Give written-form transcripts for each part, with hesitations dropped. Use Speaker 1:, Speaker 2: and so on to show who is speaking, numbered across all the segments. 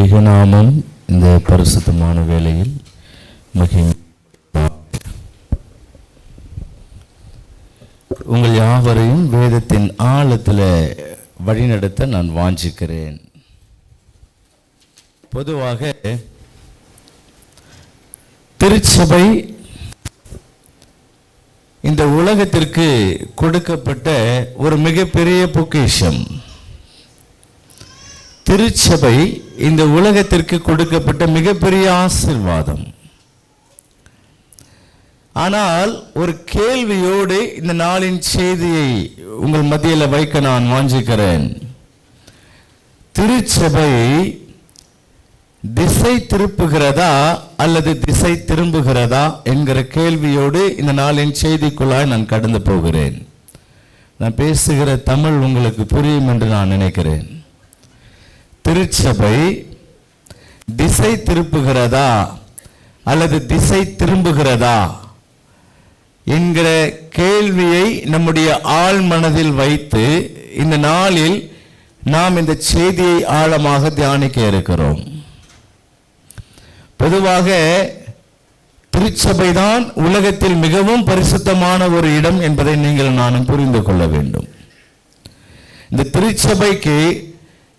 Speaker 1: தெய்வீக நாமம் இந்த பரிசுத்தமான வேளையில் மகிமை. உங்கள் யாவரையும் வேதத்தின் ஆழத்தில் வழிநடத்த நான் வாஞ்சிக்கிறேன். பொதுவாக திருச்சபை இந்த உலகத்திற்கு கொடுக்கப்பட்ட ஒரு மிகப்பெரிய பொக்கிஷம். திருச்சபை இந்த உலகத்திற்கு கொடுக்கப்பட்ட மிகப்பெரிய ஆசீர்வாதம். ஆனால் ஒரு கேள்வியோடு இந்த நாளின் செய்தியை உங்கள் மத்தியில் வைக்க நான் வாஞ்சிக்கிறேன். திருச்சபை திசை திருப்புகிறதா அல்லது திசை திரும்புகிறதா என்கிற கேள்வியோடு இந்த நாளின் செய்திக்குள்ளாய் நான் கடந்து போகிறேன். நான் பேசுகிற தமிழ் உங்களுக்கு புரியும் என்று நான் நினைக்கிறேன். திருச்சபை திசை திருப்புகிறதா அல்லது திசை திரும்புகிறதா என்கிற கேள்வியை நம்முடைய ஆழ் மனதில் வைத்து இந்த நாளில் நாம் இந்த செய்தியை ஆழமாக தியானிக்க இருக்கிறோம். பொதுவாக திருச்சபைதான் உலகத்தில் மிகவும் பரிசுத்தமான ஒரு இடம் என்பதை நீங்கள் நானும் புரிந்து கொள்ள வேண்டும். இந்த திருச்சபைக்கு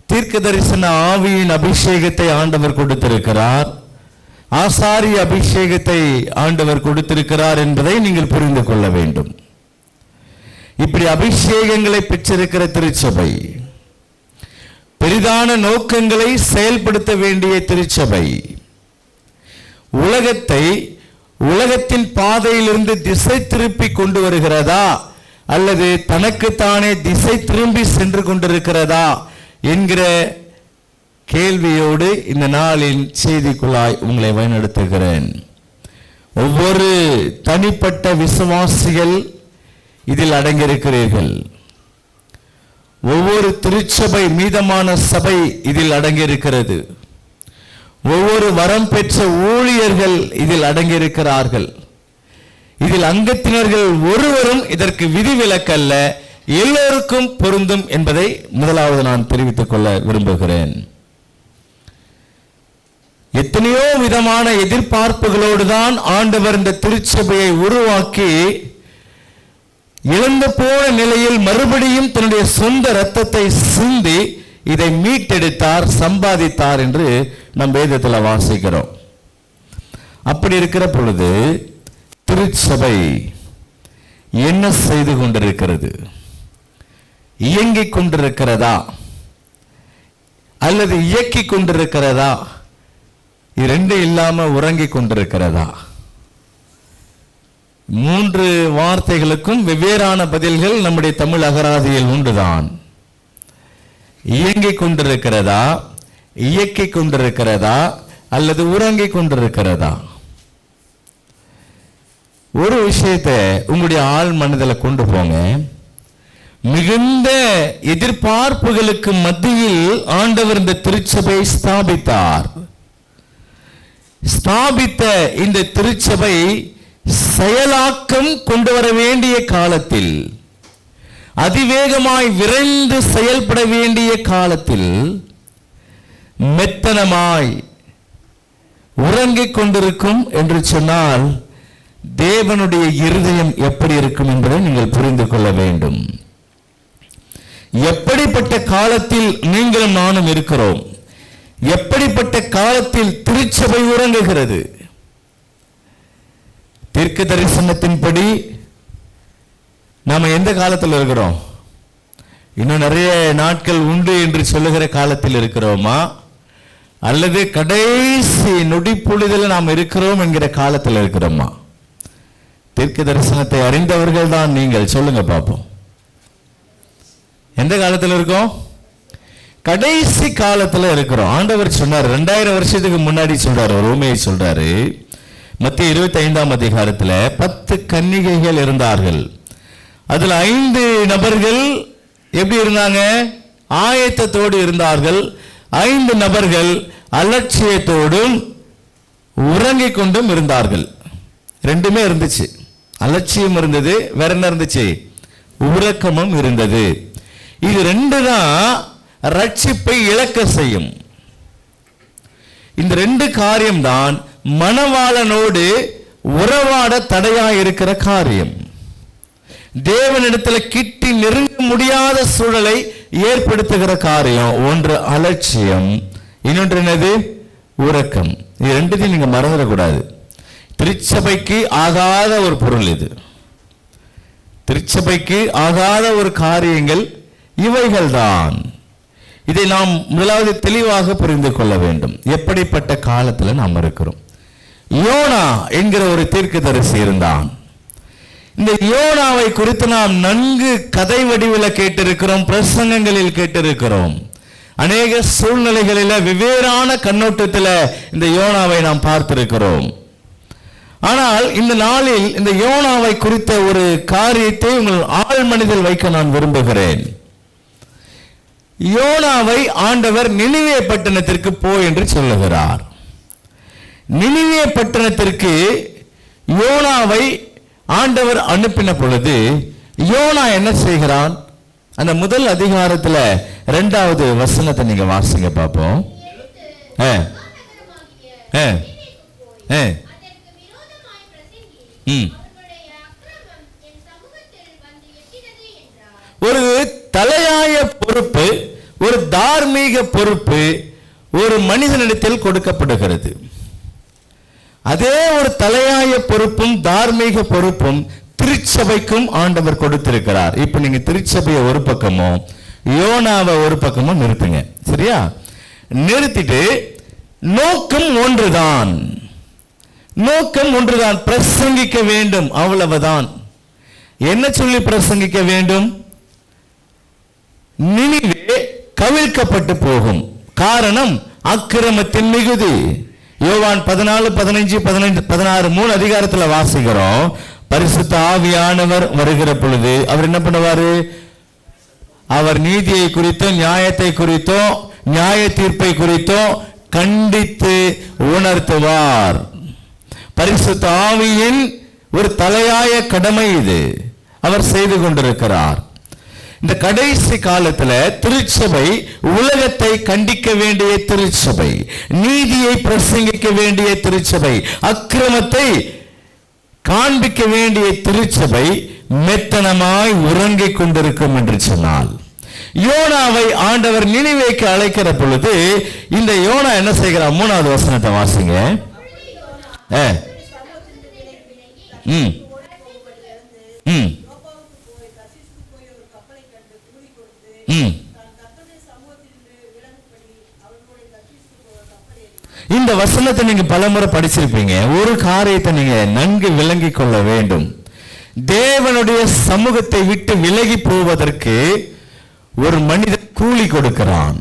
Speaker 1: தீர்க்க தரிசன ஆவியின் அபிஷேகத்தை ஆண்டவர் கொடுத்திருக்கிறார், ஆசாரிய அபிஷேகத்தை ஆண்டவர் கொடுத்திருக்கிறார் என்பதை நீங்கள் புரிந்து கொள்ள வேண்டும். இப்படி அபிஷேகங்களை பெற்றிருக்கிற திருச்சபை, பெரிதான நோக்கங்களை செயல்படுத்த வேண்டிய திருச்சபை, உலகத்தை உலகத்தின் பாதையிலிருந்து திசை திருப்பி கொண்டு வருகிறதா அல்லது தனக்குத்தானே திசை திரும்பி சென்று கொண்டிருக்கிறதா என்கிற கேள்வியோடு இந்த நாளின் செய்திக்குள்ளாய் உங்களை வழிநடத்துகிறேன். ஒவ்வொரு தனிப்பட்ட விசுவாசிகள் இதில் அடங்கியிருக்கிறீர்கள். ஒவ்வொரு திருச்சபை மீதமான சபை இதில் அடங்கியிருக்கிறது. ஒவ்வொரு வரம் பெற்ற ஊழியர்கள் இதில் அடங்கியிருக்கிறார்கள். இதில் அங்கத்தினர்கள் ஒருவரும் இதற்கு விதிவிலக்கல்ல, எல்லோருக்கும் பொருந்தும் என்பதை முதலாவது நான் தெரிவித்துக் கொள்ள விரும்புகிறேன். எத்தனையோ விதமான எதிர்பார்ப்புகளோடு தான் ஆண்டவர் இந்த திருச்சபையை உருவாக்கி இழந்து போன நிலையில் மறுபடியும் தன்னுடைய சொந்த இரத்தத்தை சிந்தி இதை மீட்டெடுத்தார், சம்பாதித்தார் என்று நம் வேதத்தில் வாசிக்கிறோம். அப்படி இருக்கிற பொழுது திருச்சபை என்ன செய்து கொண்டிருக்கிறது? இயங்கிக் கொண்டிருக்கிறதா அல்லது இயக்கிக் கொண்டிருக்கிறதா? இரண்டு இல்லாம உறங்கிக் கொண்டிருக்கிறதா? மூன்று வார்த்தைகளுக்கும் வெவ்வேறான பதில்கள் நம்முடைய தமிழ் அகராதியில் உண்டுதான். இயங்கிக் கொண்டிருக்கிறதா, இயக்கிக் கொண்டிருக்கிறதா அல்லது உறங்கிக் கொண்டிருக்கிறதா? ஒரு விஷயத்தை உங்களுடைய ஆழ் மனதில் கொண்டு போங்க. மிகுந்த எதிர்பார்ப்புகளுக்கு மத்தியில் ஆண்டவர் இந்த திருச்சபை ஸ்தாபித்தார். ஸ்தாபித்த இந்த திருச்சபை செயலாக்கம் கொண்டு வர வேண்டிய காலத்தில், அதிவேகமாய் விரைந்து செயல்பட வேண்டிய காலத்தில் மெத்தனமாய் உறங்கிக் கொண்டிருக்கும் என்று சொன்னால் தேவனுடைய இருதயம் எப்படி இருக்கும் என்பதை நீங்கள் புரிந்து கொள்ள வேண்டும். எப்படிப்பட்ட காலத்தில் நீங்களும் நானும் இருக்கிறோம்? எப்படிப்பட்ட காலத்தில் திருச்சபை உறங்குகிறது? தீர்க்க தரிசனத்தின்படி நாம எந்த காலத்தில் இருக்கிறோம்? இன்னும் நிறைய நாட்கள் உண்டு என்று சொல்லுகிற காலத்தில் இருக்கிறோமா அல்லது கடைசி நொடிப்பொழுதில் நாம் இருக்கிறோம் என்கிற காலத்தில் இருக்கிறோமா? தீர்க்க தரிசனத்தை அறிந்தவர்கள் தான் நீங்கள், சொல்லுங்க பார்ப்போம். எந்த காலத்தில் இருக்கோம்? கடைசி காலத்தில் இருக்கிறோம். ஆண்டவர் சொன்னார், 2000 வருஷத்துக்கு முன்னாடி சொல்றாரு, ஒரு உண்மையை சொல்றாரு. மத்திய 25ஆம் அதிகாரத்தில் 10 கன்னிகைகள் இருந்தார்கள். அதில் 5 நபர்கள் எப்படி இருந்தாங்க? ஆயத்தத்தோடு இருந்தார்கள். 5 நபர்கள் அலட்சியத்தோடும் உறங்கிக் கொண்டும் இருந்தார்கள். ரெண்டுமே இருந்துச்சு. அலட்சியம் இருந்தது, வேற என்ன இருந்துச்சு? உறக்கமும் இருந்தது. இது ரெண்டு தான் ரட்சிப்பை இழக்க செய்யும். இந்த ரெண்டு காரியம்தான் மணவாளனோடு உறவாட தடையா இருக்கிற காரியம். தேவனிடத்துல கிட்டி நெருங்க முடியாத சூழலை ஏற்படுத்துகிற காரியம். ஒன்று அலட்சியம், இன்னொன்று என்னது? உறக்கம். இது ரெண்டுத்தையும் நீங்க மறந்துடக்கூடாது. திருச்சபைக்கு ஆகாத ஒரு பொருள் இது. திருச்சபைக்கு ஆகாத ஒரு காரியங்கள் இவைகள்தான். இதை நாம் முதலாவது தெளிவாக புரிந்து கொள்ள வேண்டும். எப்படிப்பட்ட காலத்தில் நாம் இருக்கிறோம். யோனா என்கிற ஒரு தீர்க்கதரிசி இருந்தான். இந்த யோனாவை குறித்து நாம் நன்கு கதை வடிவில் கேட்டிருக்கிறோம், பிரசங்கங்களில் கேட்டிருக்கிறோம். அநேக சூழ்நிலைகளில் வெவ்வேறான கண்ணோட்டத்தில் இந்த யோனாவை நாம் பார்த்திருக்கிறோம். ஆனால் இந்த நாளில் இந்த யோனாவை குறித்த ஒரு காரியத்தை உங்கள் ஆழ் மனதில் வைக்க நான் விரும்புகிறேன். யோனாவை ஆண்டவர் நினிவே பட்டணத்திற்கு போ என்று சொல்லுகிறார். நினிவே பட்டணத்திற்கு யோனாவை ஆண்டவர் அனுப்பின பொழுது யோனா என்ன செய்கிறான்? அந்த முதல் அதிகாரத்தில் 2வது வசனத்தை நீங்க வாசிங்க பார்ப்போம். ஒரு தலையாய பொறுப்பு, ஒரு தார்மீக பொறுப்பு ஒரு மனிதனிடத்தில் கொடுக்கப்படுகிறது. அதே ஒரு தலையாய பொறுப்பும் தார்மீக பொறுப்பும் திருச்சபைக்கும் ஆண்டவர் கொடுத்திருக்கிறார். இப்ப நீங்க திருச்சபையை ஒரு பக்கமும் யோனாவை ஒரு பக்கமும் நிறுத்துங்க. சரியா? நிறுத்திட்டு நோக்கம் ஒன்றுதான், நோக்கம் ஒன்றுதான், பிரசங்கிக்க வேண்டும், அவ்வளவுதான். என்ன சொல்லி பிரசங்கிக்க வேண்டும்? நினிவே கவிழ்க்கப்பட்டு போகும். காரணம் அக்கிரமத்தின் மிகுதி. யோவான் 14, 15, 16, 3 அதிகாரத்தில் வாசிக்கிறோம். பரிசுத்த ஆவியானவர் வருகிற பொழுது அவர் என்ன பண்ணுவாரு? அவர் நீதியை குறித்தோ நியாயத்தை குறித்தோ நியாய தீர்ப்பை குறித்தோ கண்டித்து உணர்த்துவார். பரிசுத்த ஆவியின் ஒரு தலையாய கடமை இது, அவர் செய்து கொண்டிருக்கிறார். இந்த கடைசி காலத்துல திருச்சபை உலகத்தை கண்டிக்க வேண்டிய திருச்சபை, நீதியை பிரசங்கிக்க வேண்டிய திருச்சபை, அக்கிரமத்தை காண்பிக்க வேண்டிய திருச்சபை மெத்தனமாய் உறங்கிக் கொண்டிருக்கும் என்று சொன்னால், யோனாவை ஆண்டவர் நினிவேக்கு அழைக்கிற பொழுது இந்த யோனா என்ன செய்கிறார்? 3வது வசனத்தை வாசிங்க. இந்த வசனத்தை நீங்க பலமுறை படிச்சிருப்பீங்க. ஒரு காரியத்தை நீங்க நன்கு விளங்கிக் கொள்ள வேண்டும். தேவனுடைய சமூகத்தை விட்டு விலகி போவதற்கு ஒரு மனிதன் கூலி கொடுக்கிறான்.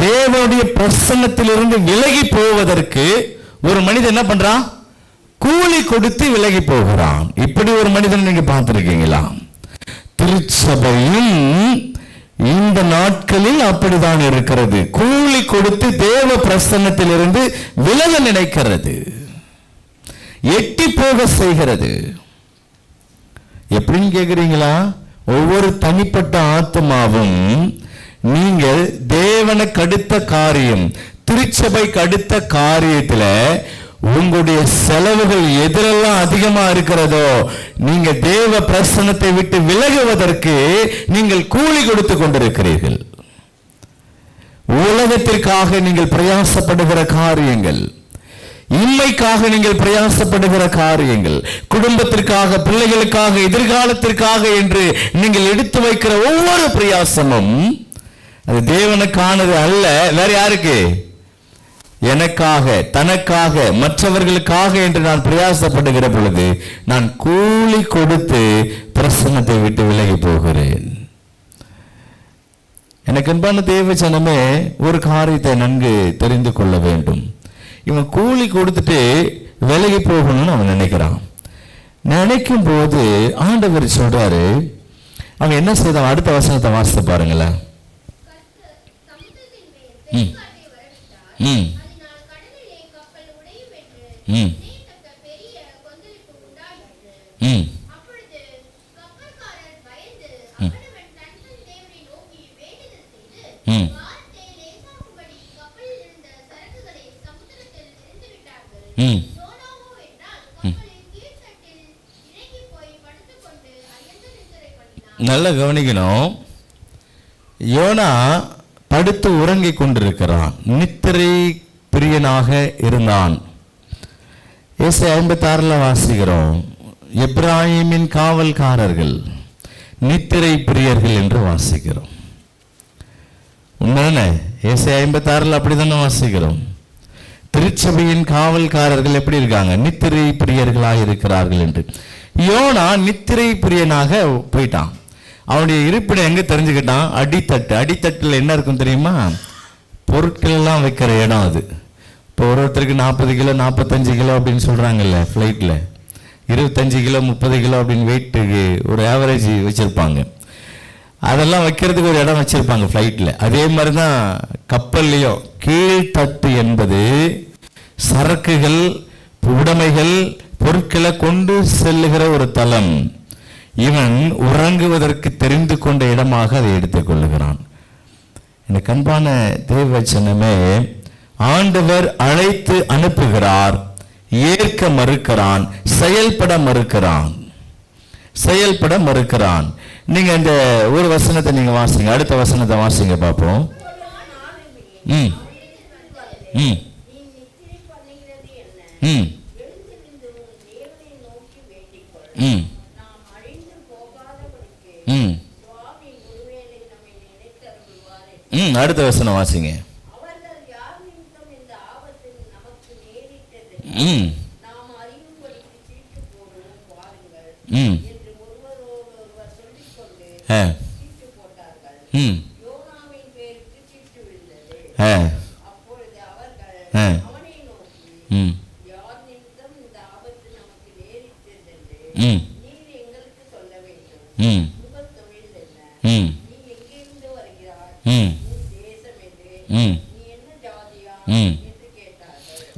Speaker 1: தேவனுடைய பிரசன்னத்திலிருந்து விலகி போவதற்கு ஒரு மனிதன் என்ன பண்றான்? கூலி கொடுத்து விலகி போகிறான். இப்படி ஒரு மனிதன் நீங்க பார்த்திருக்கீங்களா? திருச்சபையும் இந்த நாட்களில் அப்படிதான் இருக்கிறது. கூலி கொடுத்து தேவ பிரசன்னத்தில் இருந்து விலக நினைக்கிறது, எட்டி போக செய்கிறது. எப்படின்னு கேக்குறீங்களா? ஒவ்வொரு தனிப்பட்ட ஆத்மாவும் நீங்கள் தேவனுக்கு அடுத்த காரியம், திருச்சபைக்கு அடுத்த காரியத்துல உங்களுடைய செலவுகள் எதிரெல்லாம் அதிகமா இருக்கிறதோ நீங்க தேவ பிரசன்னத்தை விட்டு விலகுவதற்கு நீங்கள் கூலி கொடுத்து கொண்டிருக்கிறீர்கள். உலகத்திற்காக நீங்கள் பிரயாசப்படுகிற காரியங்கள், இன்மைக்காக நீங்கள் பிரயாசப்படுகிற காரியங்கள், குடும்பத்திற்காக, பிள்ளைகளுக்காக, எதிர்காலத்திற்காக என்று நீங்கள் எடுத்து வைக்கிற ஒவ்வொரு பிரயாசமும் அது தேவனுக்கானது அல்ல. வேற யாருக்கு? எனக்காக, தனக்காக, மற்றவர்களுக்காக என்று நான் பிரயாசப்படுகிற பொழுது நான் கூலி கொடுத்து பிரசன்னத்தை விட்டு விலகி போகிறேன். எனக்கு அன்பான தேவ ஜனமே, ஒரு காரியத்தை நன்கு தெரிந்து கொள்ள வேண்டும். இவன் கூலி கொடுத்துட்டு விலகி போகணும்னு அவன் நினைக்கிறான். நினைக்கும் போது ஆண்டவர் சொல்றாரு, அவன் என்ன செய்தான்? அடுத்த வசனத்தை வாசித்து பாருங்களேன். நல்ல கவனிக்கணும். யோனா படுத்து உறங்கிக் கொண்டிருக்கிறான், நித்திரை பிரியனாக இருந்தான். ஏசாயா 56 வாசிக்கிறோம், எப்ராஹிமின் காவல்காரர்கள் நித்திரை பிரியர்கள் என்று வாசிக்கிறோம். உண்மைதானே? ஏசாயா 56 அப்படித்தானே வாசிக்கிறோம். திருச்சபையின் காவல்காரர்கள் எப்படி இருக்காங்க? நித்திரை பிரியர்களாக இருக்கிறார்கள் என்று. யோனா நித்திரை பிரியனாக போயிட்டான். அவனுடைய இருப்பிடம் எங்க தெரிஞ்சுக்கிட்டான்? அடித்தட்டு. அடித்தட்டில் என்ன இருக்கும் தெரியுமா? பொருட்கள் எல்லாம் வைக்கிற இடம் அது. இப்போ ஒருத்தருக்கு 40 கிலோ 45 கிலோ அப்படின்னு சொல்றாங்கல்ல, ஃப்ளைட்டில் 25 கிலோ 30 கிலோ அப்படின்னு வெயிட்டுக்கு ஒரு ஆவரேஜ் வச்சிருப்பாங்க. அதெல்லாம் வைக்கிறதுக்கு ஒரு இடம் வச்சிருப்பாங்க ஃப்ளைட்டில். அதே மாதிரி தான் கப்பல்லையும் கீழ்த்தட்டு என்பது சரக்குகள், உடைமைகள், பொருட்களை கொண்டு செல்லுகிற ஒரு தளம். இவன் உறங்குவதற்கு தெரிந்து கொண்ட இடமாக அதை எடுத்துக் கொள்ளுகிறான். எனக்கு அன்பான தேவவசனமே, ஆண்டவர் அழைத்து அனுப்புகிறார், ஏற்க மறுக்கிறான், செயல்பட மறுக்கிறான். செயல்பட மறுக்கிறான். நீங்க இந்த ஒரு வசனத்தை நீங்க வாசிங்க, அடுத்த வசனத்தை வாசிங்க பார்ப்போம். ம் ம் ம் ம் ம் ம் அடுத்த வசனம் வாசிங்க. ம் ம் ம்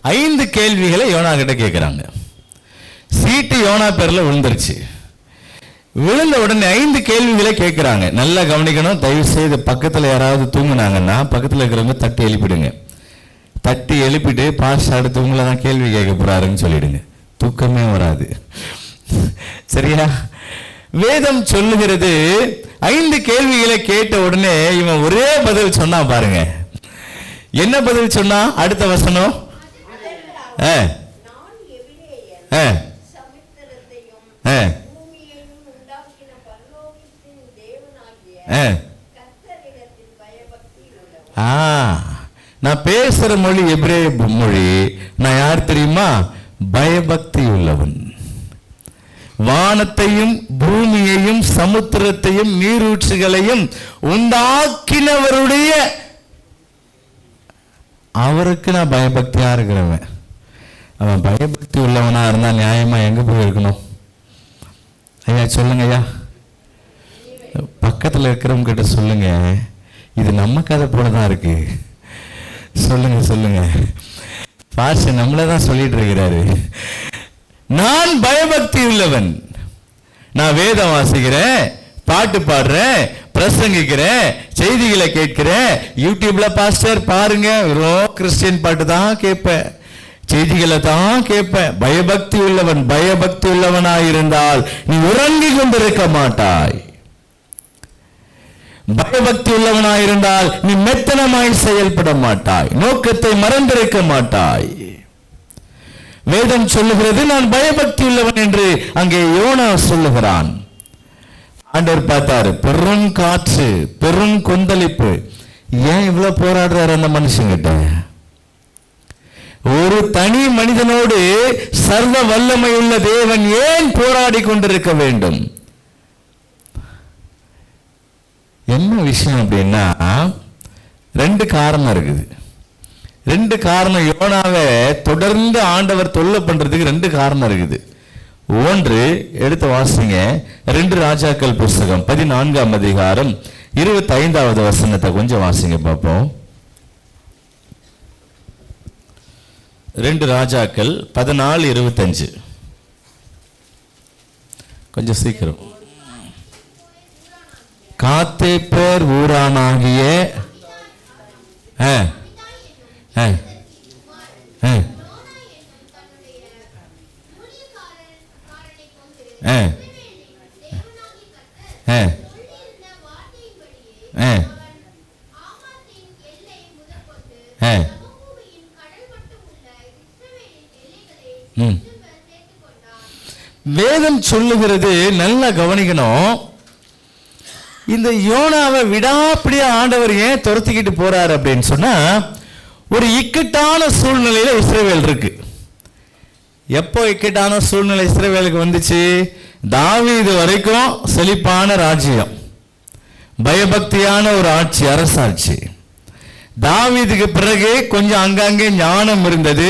Speaker 1: ஐந்து கேள்விகளை யோனா கிட்ட கேட்கிறாங்க. சீட்டு யோனா பேர்ல விழுந்துருச்சு. விழுந்த உடனே 5 கேள்விகளை கேட்கிறாங்க. நல்லா கவனிக்கணும். தயவு செய்து பக்கத்தில் யாராவது தூங்குனாங்கன்னா பக்கத்தில் இருக்கிறவங்க தட்டி எழுப்பிடுங்க. தட்டி எழுப்பிட்டு பாஸ் அடுத்து உங்களை தான் கேள்வி கேட்க போறாருன்னு சொல்லிடுங்க. தூக்கமே வராது. சரியா? வேதம் சொல்லுகிறது 5 கேள்விகளை கேட்ட உடனே இவன் ஒரே பதில் சொன்னா பாருங்க. என்ன பதில் சொன்னா? அடுத்த வசனம். நான் பேசுற மொழி எபிரேய மொழி. நான் யார் தெரியுமா? பயபக்தி உள்ளவன். வானத்தையும் பூமியையும் சமுத்திரத்தையும் நீரூற்றுகளையும் உண்டாக்கினவருடைய அவருக்கு நான் பயபக்தியா இருக்கிறவன். அவன் பயபக்தி உள்ளவனா இருந்தா நியாயமா எங்க போய் இருக்கணும்? ஐயா சொல்லுங்க ஐயா, பக்கத்துல இருக்கிறவங்க கிட்ட சொல்லுங்க, இது நம்ம கதை போலதான் இருக்கு. சொல்லுங்க சொல்லுங்க. பாஷ நம்மளதான் சொல்லிட்டு இருக்கிறாரு. நான் பயபக்தி உள்ளவன். நான் வேதம் வாசிக்கிறேன், பாட்டு பாடுறேன், பிரசங்கிக்கிறேன், செய்திகளை கேட்கிறேன். யூடியூப்ல பாஸ்டர் பாருங்க, வெறும் கிறிஸ்டியன் பாட்டு தான் கேட்பேன், செய்திகளை தான் கேட்பேன். பயபக்தி உள்ளவன். பயபக்தி உள்ளவனாயிருந்தால் நீ உறங்கி கொண்டிருக்க மாட்டாய். பயபக்தி உள்ளவனாயிருந்தால் நீ மெத்தனமாய் செயல்பட மாட்டாய், நோக்கத்தை மறந்திருக்க மாட்டாய். வேதம் சொல்லுகிறது நான் பயபக்தி உள்ளவன் என்று அங்கே யோனா சொல்லுகிறான். ஆண்டவர் பார்த்தாரு, பெரும் காற்று, பெரும் கொந்தளிப்பு. ஏன் இவ்வளவு போராடுறாரு அந்த மனுஷங்கிட்ட? ஒரு தனி மனிதனோடு சர்வ வல்லமை உள்ள தேவன் ஏன் போராடி கொண்டிருக்க வேண்டும்? என்ன விஷயம் அப்படின்னா, 2 காரணம் இருக்குது. 2 காரணம். யோனாவை தொடர்ந்து ஆண்டவர் தொல்லை பண்றதுக்கு 2 காரணம் இருக்குது. ஒன்று, எடுத்து வாசிங்க, 2 ராஜாக்கள் புஸ்தகம் 14ஆம் அதிகாரம் 25வது வசனத்தை கொஞ்சம் வாசிங்க பார்ப்போம். 2 ராஜாக்கள் 14:25. கொஞ்சம் சீக்கிரம். காத்தேப்பர் ஊரானாகிய வேதம் சொல்லுகிறது, நல்லா கவனிக்கணும். இந்த யோனாவை விடாப்பிடியா ஆண்டவர் ஏன் துரத்திக்கிட்டு போறாரு அப்படின்னு சொன்னா, ஒரு இக்கட்டான சூழ்நிலையில இஸ்ரவேல் இருக்கு. எப்போ இக்கட்டான சூழ்நிலை இஸ்ரவேலுக்கு வந்துச்சு? தாவீது வரைக்கும் செழிப்பான ராஜ்யம், பயபக்தியான ஒரு ஆட்சி, அரசாட்சி. தாவீதுக்கு பிறகு கொஞ்சம் அங்கங்கே ஞானம் இருந்தது,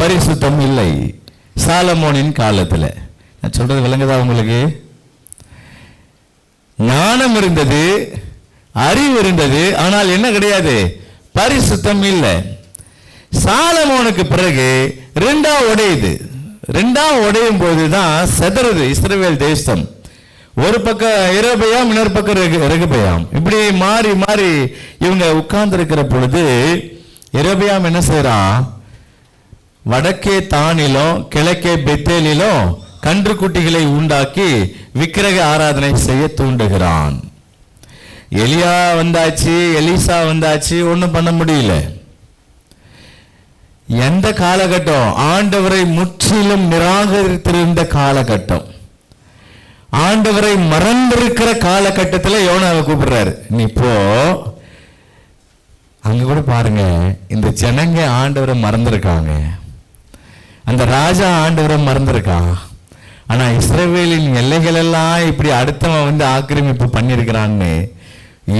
Speaker 1: பரிசுத்தம் இல்லை. சாலமோனின் காலத்துல, நான் சொல்றது விளங்குதா உங்களுக்கு? ஞானம் இருந்தது, அறிவு இருந்தது, ஆனால் என்ன கிடையாது? பரிசுத்தம் இல்லை. சாலமோனுக்கு பிறகு ரெண்டாவது உடையும் போதுதான் செதறது இஸ்ரவேல் தேசம். ஒரு பக்கம் எரோபெயாம், இன்னொரு பக்கம் ரெகபெயாம், இப்படி மாறி மாறி இவங்க உட்கார்ந்து இருக்கிற பொழுது எரோபெயாம் என்ன செய்யறான்? வடக்கே தானிலும் கிழக்கே பெத்தேலிலும் கன்று குட்டிகளை உண்டாக்கி விக்கிரக ஆராதனை செய்ய தூண்டுகிறான். எலியா வந்தாச்சு, எலிசா வந்தாச்சு, ஒன்றும் பண்ண முடியல. எந்த காலகட்டம்? ஆண்டவரை முற்றிலும் நிராகரித்திருந்த காலகட்டம், ஆண்டவரை மறந்திருக்கிற காலகட்டத்தில் யோனாவை கூப்பிடுறாரு. நீ போ. அங்க கூட பாருங்க, இந்த ஜனங்க ஆண்டவரை மறந்திருக்காங்க, அந்த ராஜா ஆண்டவரை மறந்திருக்கான். ஆனா இஸ்ரவேலின் எல்லைகள் எல்லாம் இப்படி அடுத்தவன் வந்து ஆக்கிரமிப்பு பண்ணிருக்கிறான்னு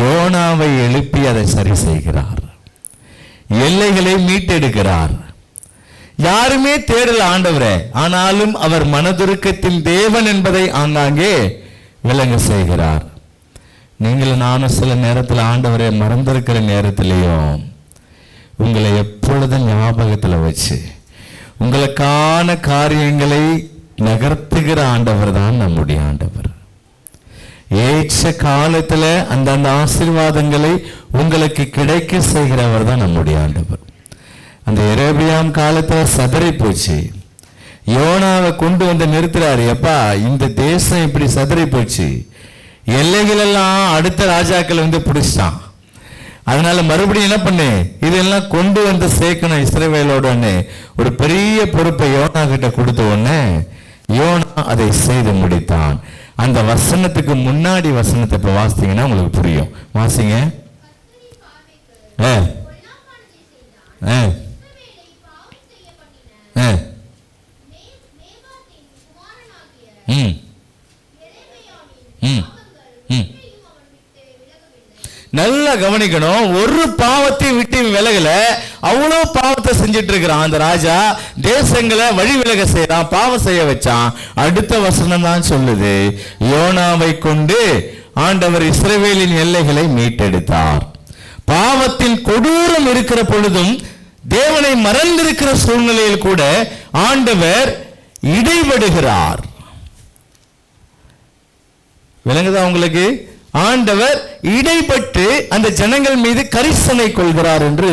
Speaker 1: யோனாவை எழுப்பி அதை சரி செய்கிறார், எல்லைகளை மீட்டெடுக்கிறார். யாருமே தேடல ஆண்டவரே, ஆனாலும் அவர் மனதுருக்கத்தின் தேவன் என்பதை ஆங்காங்கே விளங்க செய்கிறார். நீங்களும் நானும் சில நேரத்தில் ஆண்டவரை மறந்திருக்கிற நேரத்திலையும் உங்களை எப்பொழுதும் ஞாபகத்தில் வச்சு உங்களுக்கான காரியங்களை நகர்த்துகிற ஆண்டவர் தான் நம்முடைய ஆண்டவர். ஏற்ற காலத்துல அந்தந்த ஆசீர்வாதங்களை உங்களுக்கு கிடைக்க செய்கிறவர் தான் நம்முடைய ஆண்டவர். அந்த எரோபியாம் காலத்துல சதறி போச்சு, யோனாவை கொண்டு வந்து நிறுத்துறாரு. எப்பா, இந்த தேசம் இப்படி சதறி போச்சு, எல்லைகள் எல்லாம் அடுத்த ராஜாக்கள் வந்து பிடிச்சிட்டான், அதனால மறுபடியும் என்ன பண்ணு, இதெல்லாம் கொண்டு வந்து சேர்க்கணும் இஸ்ரவேலோடன்னு ஒரு பெரிய பொறுப்பை யோனா கிட்ட கொடுத்த உடனே யோனா அதை செய்து முடித்தான். அந்த வசனத்துக்கு முன்னாடி வசனத்தை இப்ப வாசித்தீங்கன்னா உங்களுக்கு புரியும். வாசிங்க. நல்லா கவனிக்கணும். ஒரு பாவத்தை விட்டு விலகல, அவ்வளோ பாவத்தை செஞ்சிட்டு இருக்கிறான் அந்த ராஜா. தேசங்களை வழி விலக செய்யறான், பாவம் செய்ய வச்சான். அடுத்த வசனம் தான் சொல்லுது, யோனாவை கொண்டு ஆண்டவர் இஸ்ரவேலின் எல்லைகளை மீட்டெடுத்தார். பாவத்தின் கொடூரம் இருக்கிற பொழுதும், தேவனை மறந்திருக்கிற சூழ்நிலையில் கூட ஆண்டவர் இடைபடுகிறார். விளங்குதா உங்களுக்கு? ஆண்டவர் இடைப்பட்டு அந்த ஜனங்கள் மீது கரிசனை கொள்கிறார் என்று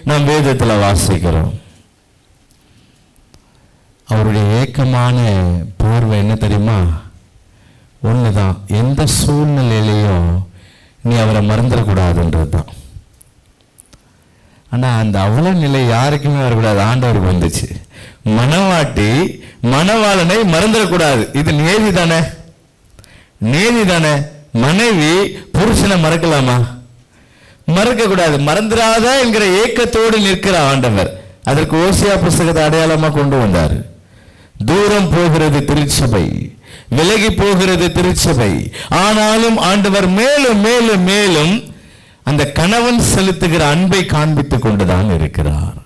Speaker 1: நாம் வேதத்தில் வாசிக்கிறோம். அவருடைய ஏக்கமான பார்வை என்ன தெரியுமா? ஒண்ணுதான், எந்த சூழ்நிலையிலையும் நீ அவரை மறந்துடக்கூடாதுன்றது தான். ஆனா அந்த அவல நிலை யாருக்குமே வரக்கூடாது, ஆண்டவருக்கு வந்துச்சு. மணவாட்டி மணவாளனை மறந்துடக்கூடாது. இது நேதி தானே, நேதி தானே. மனைவி புருஷனை மறக்கலாமா? மறக்க கூடாது. மறந்துடாத என்கிற ஏக்கத்தோடு நிற்கிற ஆண்டவர் அதற்கு ஓசியா புஸ்தகத்தை அடையாளமா கொண்டு வந்தார். தூரம் போகிறது திருச்சபை, விலகி போகிறது திருச்சபை. ஆனாலும் ஆண்டவர் மேலும் மேலும் மேலும் அந்த கணவன் செலுத்துகிற அன்பை காண்பித்துக் கொண்டுதான் இருக்கிறார்.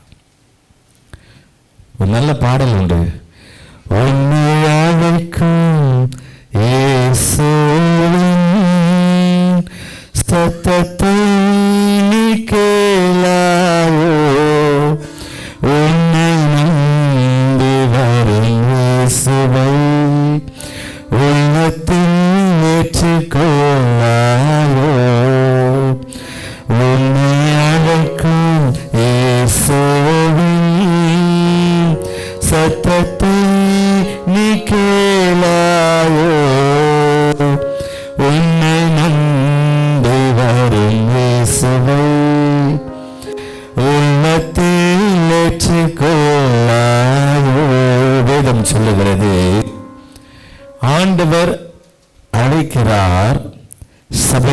Speaker 1: ஒரு நல்ல பாடல் உண்டு, சத்தத்தை நீ கேளாயோ, உன்னை நம்பி வரும் இயேசுவை உள்ளத்தில் ஏற்றுக்கொள்ளாயோ, உன்னை அழைக்கும் இயேசுவின் சத்தத்தை நீ கேளாயோ, உன்னை நம்பி வரும்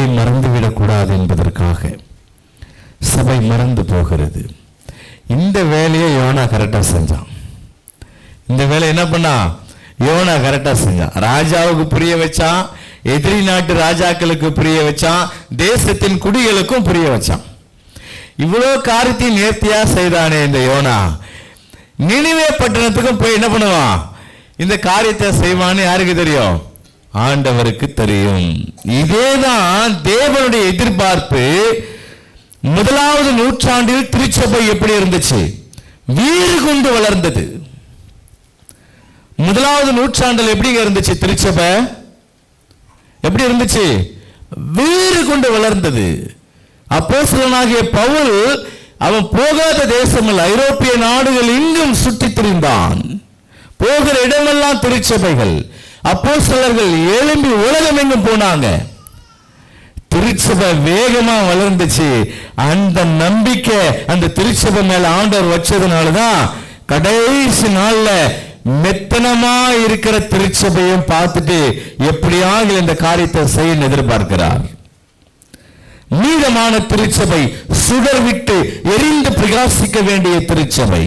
Speaker 1: சபை மறந்துவிடக்கூடாது என்பதற்காக சபை மறந்து போகிறது. இந்த வேலையை யோனா கரெக்டா செஞ்சான். இந்த வேலை என்ன பண்ணா? யோனா கரெக்டா செஞ்சான். ராஜாவுக்கு புரிய வச்சான், எதிரி நாட்டு ராஜாக்களுக்கு புரிய வச்சான், தேசத்தின் குடிகளுக்கும் புரிய வச்சான். இவ்வளவு காரியத்தையும் நேர்த்தியா செய்தானே இந்த யோனா, நினிவே பட்டணத்துக்கும் போய் என்ன பண்ணுவான்? இந்த காரியத்தை செய்வான்னு யாருக்கு தெரியும்? ஆண்டவருக்கு தெரியும். இதேதான் தேவனுடைய எதிர்பார்ப்பு. முதலாவது நூற்றாண்டில் திருச்சபை எப்படி இருந்துச்சு? வீறு கொண்டு வளர்ந்தது. முதலாவது நூற்றாண்டில் எப்படி இருந்துச்சு திருச்சபை? எப்படி இருந்துச்சு? வீறு கொண்டு வளர்ந்தது. அப்போஸ்தலனாகிய பவுல் அவன் போகாத தேசங்கள் ஐரோப்பிய நாடுகள் எங்கும் சுற்றித் திரிந்தான். போகிற இடமெல்லாம் திருச்சபைகள். அப்போஸ்தலர்கள் எழும்பி உலகம் எங்கும் போனாங்க. திருச்சபை வேகமா வளர்ந்துச்சு. அந்த நம்பிக்கை அந்த திருச்சபை மேல ஆண்டவர் வச்சதுனாலதான் கடைசி நாள்ல மெத்தனமா இருக்கிற திருச்சபையும் பார்த்துட்டு எப்படியாக இந்த காரியத்தை செய்ய எதிர்பார்க்கிறார். மீதமான திருச்சபை சுடர் விட்டு எரிந்து பிரகாசிக்க வேண்டிய திருச்சபை.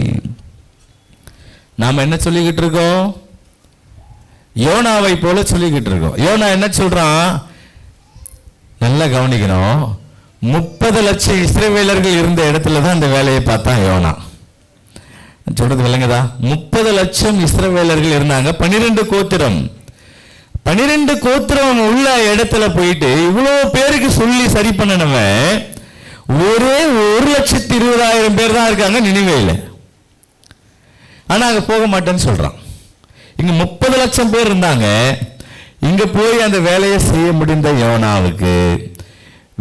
Speaker 1: நாம என்ன சொல்லிக்கிட்டு இருக்கோம்? யோனாவை போல சொல்லிக்கிட்டு இருக்கோம். யோனா என்ன சொல்றான்? நல்லா கவனிக்கணும். 30 லட்சம் இஸ்ரவேலர்கள் இருந்த இடத்துல தான் இந்த வேலையை பார்த்தான் யோனா. சொல்றது விளங்குதா? 30 லட்சம் இஸ்ரவேலர்கள் இருந்தாங்க. 12 கோத்திரம். 12 கோத்திரம் உள்ள இடத்துல போயிட்டு இவ்வளவு பேருக்கு சொல்லி சரி பண்ணனவன் ஒரே 1,20,000 பேர் தான் இருக்காங்க நினிவேல. ஆனா அங்க போக மாட்டேன்னு சொல்றான். இங்க 30 லட்சம் பேர் இருந்தாங்க. இங்க போய் அந்த வேலையை செய்ய முடிந்த யோனாவுக்கு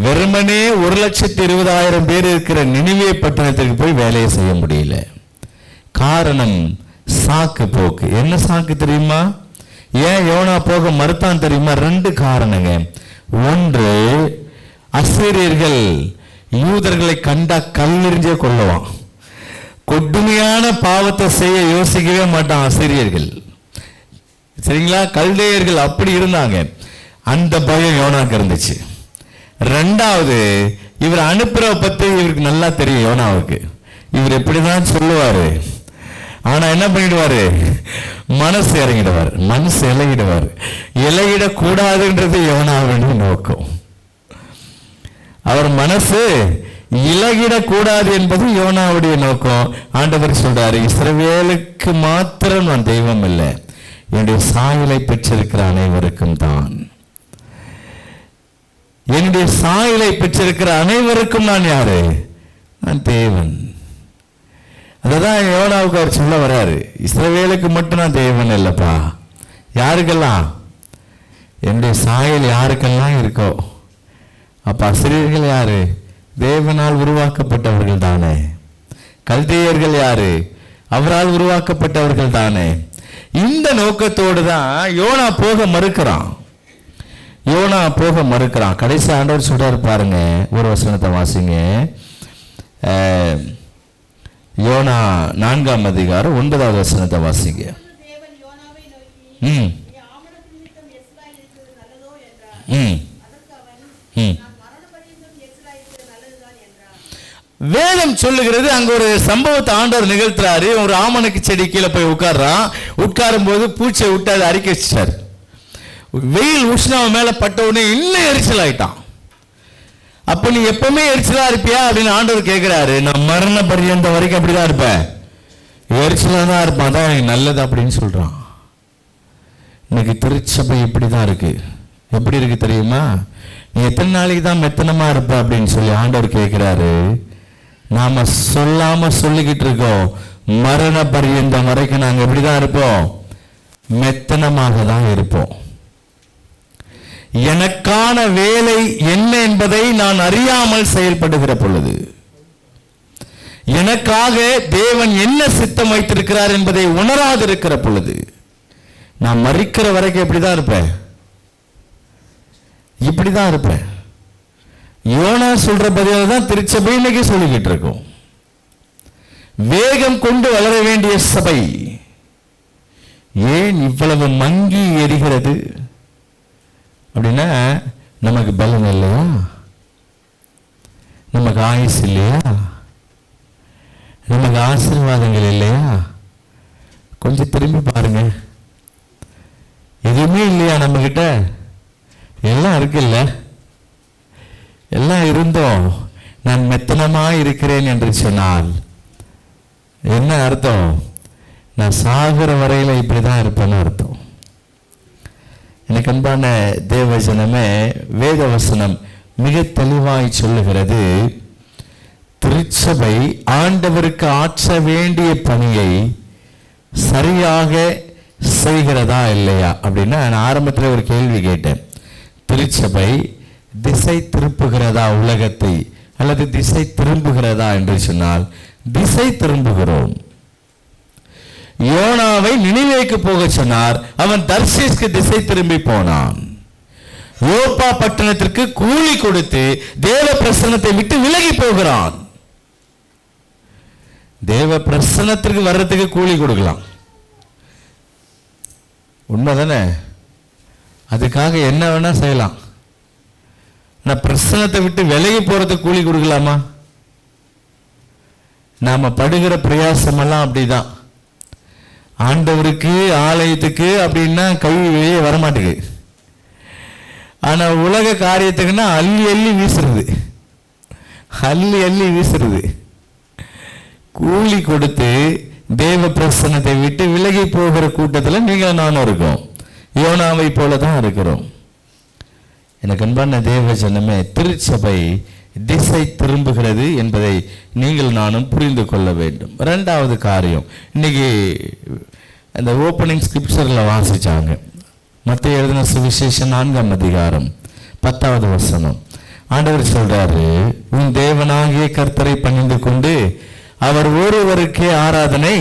Speaker 1: வெறுமனே 1,20,000 பேர் இருக்கிற நினிவே பட்டணத்துக்கு போய் வேலையை செய்ய முடியல. காரணம் சாக்கு போக்கு. என்ன சாக்கு தெரியுமா? ஏன் யோனா போக மறுத்தான் தெரியுமா? 2 காரணங்க. ஒன்று, அசீரியர்கள் யூதர்களை கண்டா கல்லெறிஞ்சே கொள்ளுவான். கொடுமையான பாவத்தை செய்ய யோசிக்கவே மாட்டான் அசீரியர்கள். சரிங்களா? கல்தேயர்கள் அப்படி இருந்தாங்க. அந்த பயம் யோனாக்கு இருந்துச்சு. 2வது, இவர் அனுப்புற பத்தி இவருக்கு நல்லா தெரியும். யோனாவுக்கு இவர் எப்படிதான் சொல்லுவாரு, ஆனா என்ன பண்ணிடுவாரு? மனசு இறங்கிடுவார், மனசு இலகிடுவார். இலகிடக்கூடாதுன்றது யோனாவின் நோக்கம். அவர் மனசு இலகிடக்கூடாது என்பது யோனாவுடைய நோக்கம். ஆண்டவர் சொல்றாரு, இஸ்ரவேலுக்கு மாத்திரம் நான் தெய்வம் இல்லை, என்னுடைய சாயலை பெற்றிருக்கிற அனைவருக்கும் தான். என்னுடைய சாயலை பெற்றிருக்கிற அனைவருக்கும் நான் யாரு? நான் தேவன். அதான் யோனாவுக்கு அவர் சொல்ல வர்றாரு, இஸ்ரவேலுக்கு மட்டும் நான் தேவன் இல்லப்பா. யாருக்கெல்லாம்? என்னுடைய சாயல் யாருக்கெல்லாம் இருக்கோ. அப்ப அசீரியர்கள் யாரு? தேவனால் உருவாக்கப்பட்டவர்கள் தானே. கல்தேயர்கள் யாரு? அவரால் உருவாக்கப்பட்டவர்கள் தானே. இந்த நோக்கத்தோடு தான் யோனா போக மறுக்கிறான். யோனா போக மறுக்கிறான். கடைசி ஆண்டவர் சொல்றாரு பாருங்க, ஒரு வசனத்தை வாசிங்க. யோனா 4ஆம் அதிகாரம் 9வது வசனத்தை வாசிங்க. வேதம் சொல்லுகிறது, அங்க ஒரு சம்பவத்தை ஆண்டவர் நிகழ்த்துறாரு. ஒரு ஆமணக்கு செடி கீழே போய் உட்கார்றான். உட்காரும் போது பூச்சை விட்டு அதை அரிக்க வச்சிட்டாரு. வெயில் உஷ்ணம் மேல பட்ட உடனே இன்னும் எரிச்சல் ஆயிட்டான். அப்ப நீ எப்பவுமே எரிச்சலா இருப்பியா அப்படின்னு ஆண்டவர் கேட்கிறாரு. நான் மரண பரியந்த வரைக்கும் அப்படிதான் இருப்பேன், எரிச்சலா தான் இருப்பான், அதான் எனக்கு நல்லது அப்படின்னு சொல்றான். இன்னைக்கு திருச்சபை இப்படிதான் இருக்கு. எப்படி இருக்கு தெரியுமா? நீ எத்தனை நாளைக்கு தான் மெத்தனமா இருப்ப அப்படின்னு சொல்லி ஆண்டவர் கேட்கிறாரு. நாம சொல்லாம சொல்லிக்கிட்டு இருக்கோம், மரண பரியந்தம் வரைக்கும் நாங்க எப்படிதான் இருப்போம்? மெத்தனமாக தான் இருப்போம். எனக்கான வேலை என்ன என்பதை நான் அறியாமல் செயல்படுகிற பொழுது, எனக்காக தேவன் என்ன சித்தம் வைத்திருக்கிறார் என்பதை உணராது இருக்கிற பொழுது, நான் மரிக்கிற வரைக்கும் எப்படிதான் இருப்பேன்? இப்படிதான் இருப்பேன். யோனா சொல்ற பதில தான் திருச்சபை இன்னைக்கு சொல்லிக்கிட்டு இருக்கோம். வேகம் கொண்டு வளர வேண்டிய சபை ஏன் இவ்வளவு மங்கி எரிகிறது அப்படின்னா, நமக்கு பலன் இல்லையா? நமக்கு ஆயுஸ் இல்லையா? நமக்கு ஆசீர்வாதங்கள் இல்லையா? கொஞ்சம் திரும்பி பாருங்க. எதுவுமே இல்லையா நம்ம கிட்ட? எல்லாம் இருக்குல்ல. எல்லாம் இருந்தோம் நான் மெத்தனமாய் இருக்கிறேன் என்று சொன்னால் என்ன அர்த்தம்? நான் சாகிற வரையில இப்படிதான் இருப்பேன்னு அர்த்தம். எனக்கு அன்பான தேவஜனமே, வேத வசனம் மிக தெளிவாய் சொல்லுகிறது, திருச்சபை ஆண்டவருக்கு ஆற்ற வேண்டிய பணியை சரியாக செய்கிறதா இல்லையா அப்படின்னா, நான் ஆரம்பத்தில் ஒரு கேள்வி கேட்டேன். திருச்சபை திசை திருப்புகிறதா உலகத்தை, அல்லது திசை திரும்புகிறதா என்று சொன்னால் திசை திரும்புகிறோம். யோனாவை நினிவேக்கு போக சொன்னார், அவன் தர்ஷீஸ்க்கு திசை திரும்பி போனான். யோப்பா பட்டணத்திற்கு கூலி கொடுத்து தேவ பிரசன்னத்தை விட்டு விலகி போகிறான். தேவ பிரசன்னத்திற்கு வர்றதுக்கு கூலி கொடுக்கலாம், உண்மைதானே? அதுக்காக என்ன வேணா செய்யலாம். நான் பிரசன்னத்தை விட்டு விலகி போறதுக்கு கூலி கொடுக்கலாமா? நாம படுகிற பிரயாசம் எல்லாம் அப்படிதான். ஆண்டவருக்கு ஆலயத்துக்கு அப்படின்னா கை வெளியே வரமாட்டேங்குது. ஆனா உலக காரியத்துக்குன்னா அள்ளி அள்ளி வீசுறது, அள்ளி அள்ளி வீசுறது. கூலி கொடுத்து தேவ பிரசன்னத்தை விட்டு விலகி போகிற கூட்டத்தில் நீங்கள் நானும் இருக்கோம். யோனாவை போல தான் இருக்கிறோம். எனக்கு அன்பான தேவ ஜனமே, திருச்சபை திசை திரும்புகிறது என்பதை நீங்கள் நானும் புரிந்து கொள்ள வேண்டும். இரண்டாவது காரியம், இன்னைக்கு அந்த ஓப்பனிங் ஸ்கிரிப்சரில் வாசிச்சாங்க. மத்தேயு எழுதின சுவிசேஷம் 4ஆம் அதிகாரம் 10வது வசனம். ஆண்டவர் சொல்றாரு, உன் தேவனாகிய கர்த்தரை பணிந்து கொண்டு அவர் ஒருவருக்கே ஆராதனை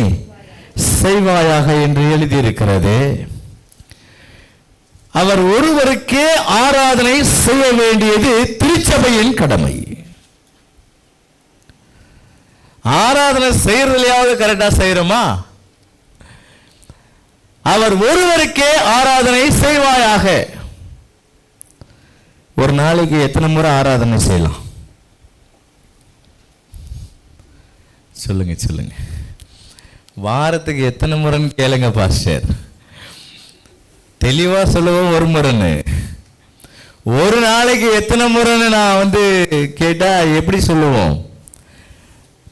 Speaker 1: செய்வாயாக என்று எழுதியிருக்கிறது. அவர் ஒருவருக்கே ஆராதனை செய்ய வேண்டியது திருச்சபையின் கடமை. ஆராதனை செய்யறதுலையாவது கரெக்டா செய்யறோமா? அவர் ஒருவருக்கே ஆராதனை செய்வாயாக. ஒரு நாளைக்கு எத்தனை முறை ஆராதனை செய்யலாம்? சொல்லுங்க சொல்லுங்க. வாரத்துக்கு எத்தனை முறைன்னு கேளுங்க பாஸ்டர். தெளிவா சொல்லுவோம், ஒரு முறைன்னு. ஒரு நாளைக்கு எத்தனை முறைன்னு நான் கேட்டா எப்படி சொல்லுவோம்?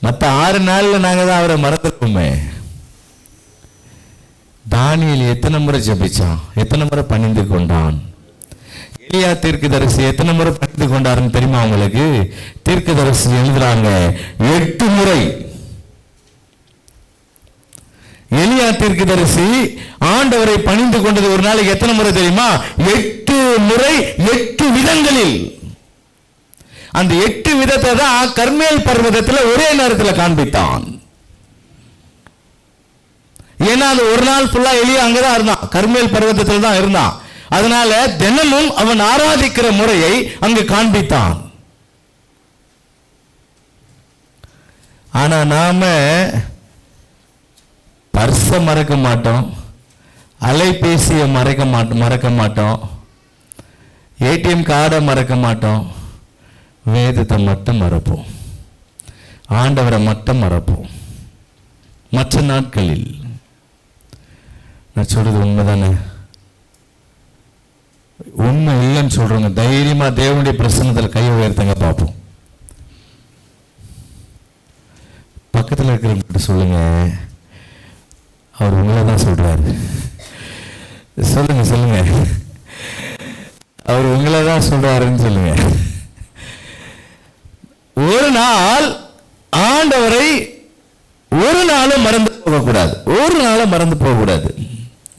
Speaker 1: மற்ற 6 நாள்ல நாங்க தான் அவரை மறந்துருப்போமே. தானியேல் எத்தனை முறை ஜெபிச்சான்? எத்தனை முறை பணிந்து கொண்டான்? எலியா தீர்க்கதரிசி எத்தனை முறை பணிந்து கொண்டாருன்னு தெரியுமா உங்களுக்கு? தீர்க்கதரிசி எழுதுறாங்க 8 முறை. எலியா தீர்க்கதரிசி ஆண்டவரை பணிந்து கொண்டது ஒரு நாளைக்கு எத்தனை முறை தெரியுமா? 8 முறை, 8 விதங்களில். அந்த 8 விதத்தை தான் கர்மேல் பர்வதத்தில் ஒரே நேரத்தில் காண்பித்தான். ஏன்னா அது ஒரு நாள் ஃபுல்லா எலியா அங்கதான் இருந்தான், கர்மேல் பர்வதத்தில் தான் இருந்தான். அதனால தினமும் அவன் ஆராதிக்கிற முறையை அங்கு காண்பித்தான். ஆனா நாம பர்ஸ மறக்க மாட்டோம், அலைபேசியை மறக்க மாட்டோம், ஏடிஎம் கார்டை மறக்க மாட்டோம், வேதத்தை மட்டும் மறப்போம், ஆண்டவரை மட்டும் மறப்போம். மற்ற நாட்களில் நான் சொல்றது உண்மைதானே? உண்மை இல்லைன்னு சொல்றவங்க தைரியமா தேவனுடைய பிரசன்னத்தில் கை உயர்த்தங்க பார்ப்போம். பக்கத்தில் இருக்கிறவங்க சொல்லுங்க, அவர் உங்களை தான் சொல்றாரு. சொல்லுங்க சொல்லுங்க, அவர் உங்களை தான் சொல்றாருன்னு சொல்லுங்க. ஒரு நாள் ஆண்டவரை ஒரு நாளும் மறந்து போகக்கூடாது, ஒரு நாளும் மறந்து போகக்கூடாது.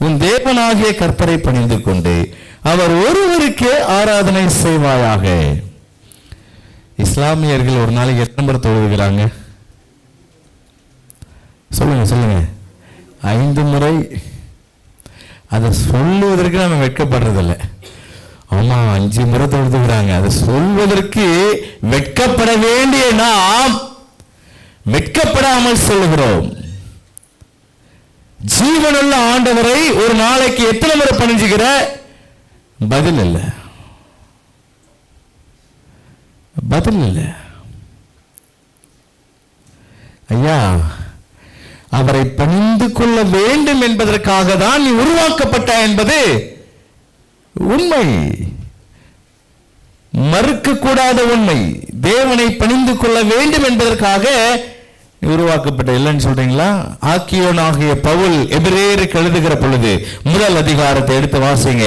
Speaker 1: உன் தேவனாகிய கர்த்தரை பணிந்து கொண்டு அவர் ஒருவருக்கே ஆராதனை செய்வாயாக. இஸ்லாமியர்கள் ஒரு நாளைக்கு எத்தனை முறை தொழுகிறாங்க? சொல்லுங்க சொல்லுங்க. 5 முறை. அதை சொல்லுவதற்கு நம்ம வெட்கப்படுறதில்லை. ஆமா 5 முறை தொழுதுகிறாங்க. அதை சொல்வதற்கு வெட்கப்பட வேண்டிய நாம் வெட்கப்படாமல் சொல்லுகிறோம். ஜீவனுள்ள ஆண்டவரை ஒரு நாளைக்கு எத்தனை முறை பணிஞ்சுகிற? பதில் இல்லை. பதில் இல்லை. ஐயா, அவரை பணிந்து கொள்ள வேண்டும் என்பதற்காக தான் நீ உருவாக்கப்பட்ட என்பது உண்மை, மறுக்கக்கூடாத உண்மை. தேவனை பணிந்து கொள்ள வேண்டும் என்பதற்காக உருவாக்கப்பட்ட. இல்லைன்னு சொல்றீங்களா? ஆக்கியோனாகிய பவுல் எபிரேயருக்கு எழுதுகிற பொழுது முதல் அதிகாரத்தை எடுத்து வாசிங்க.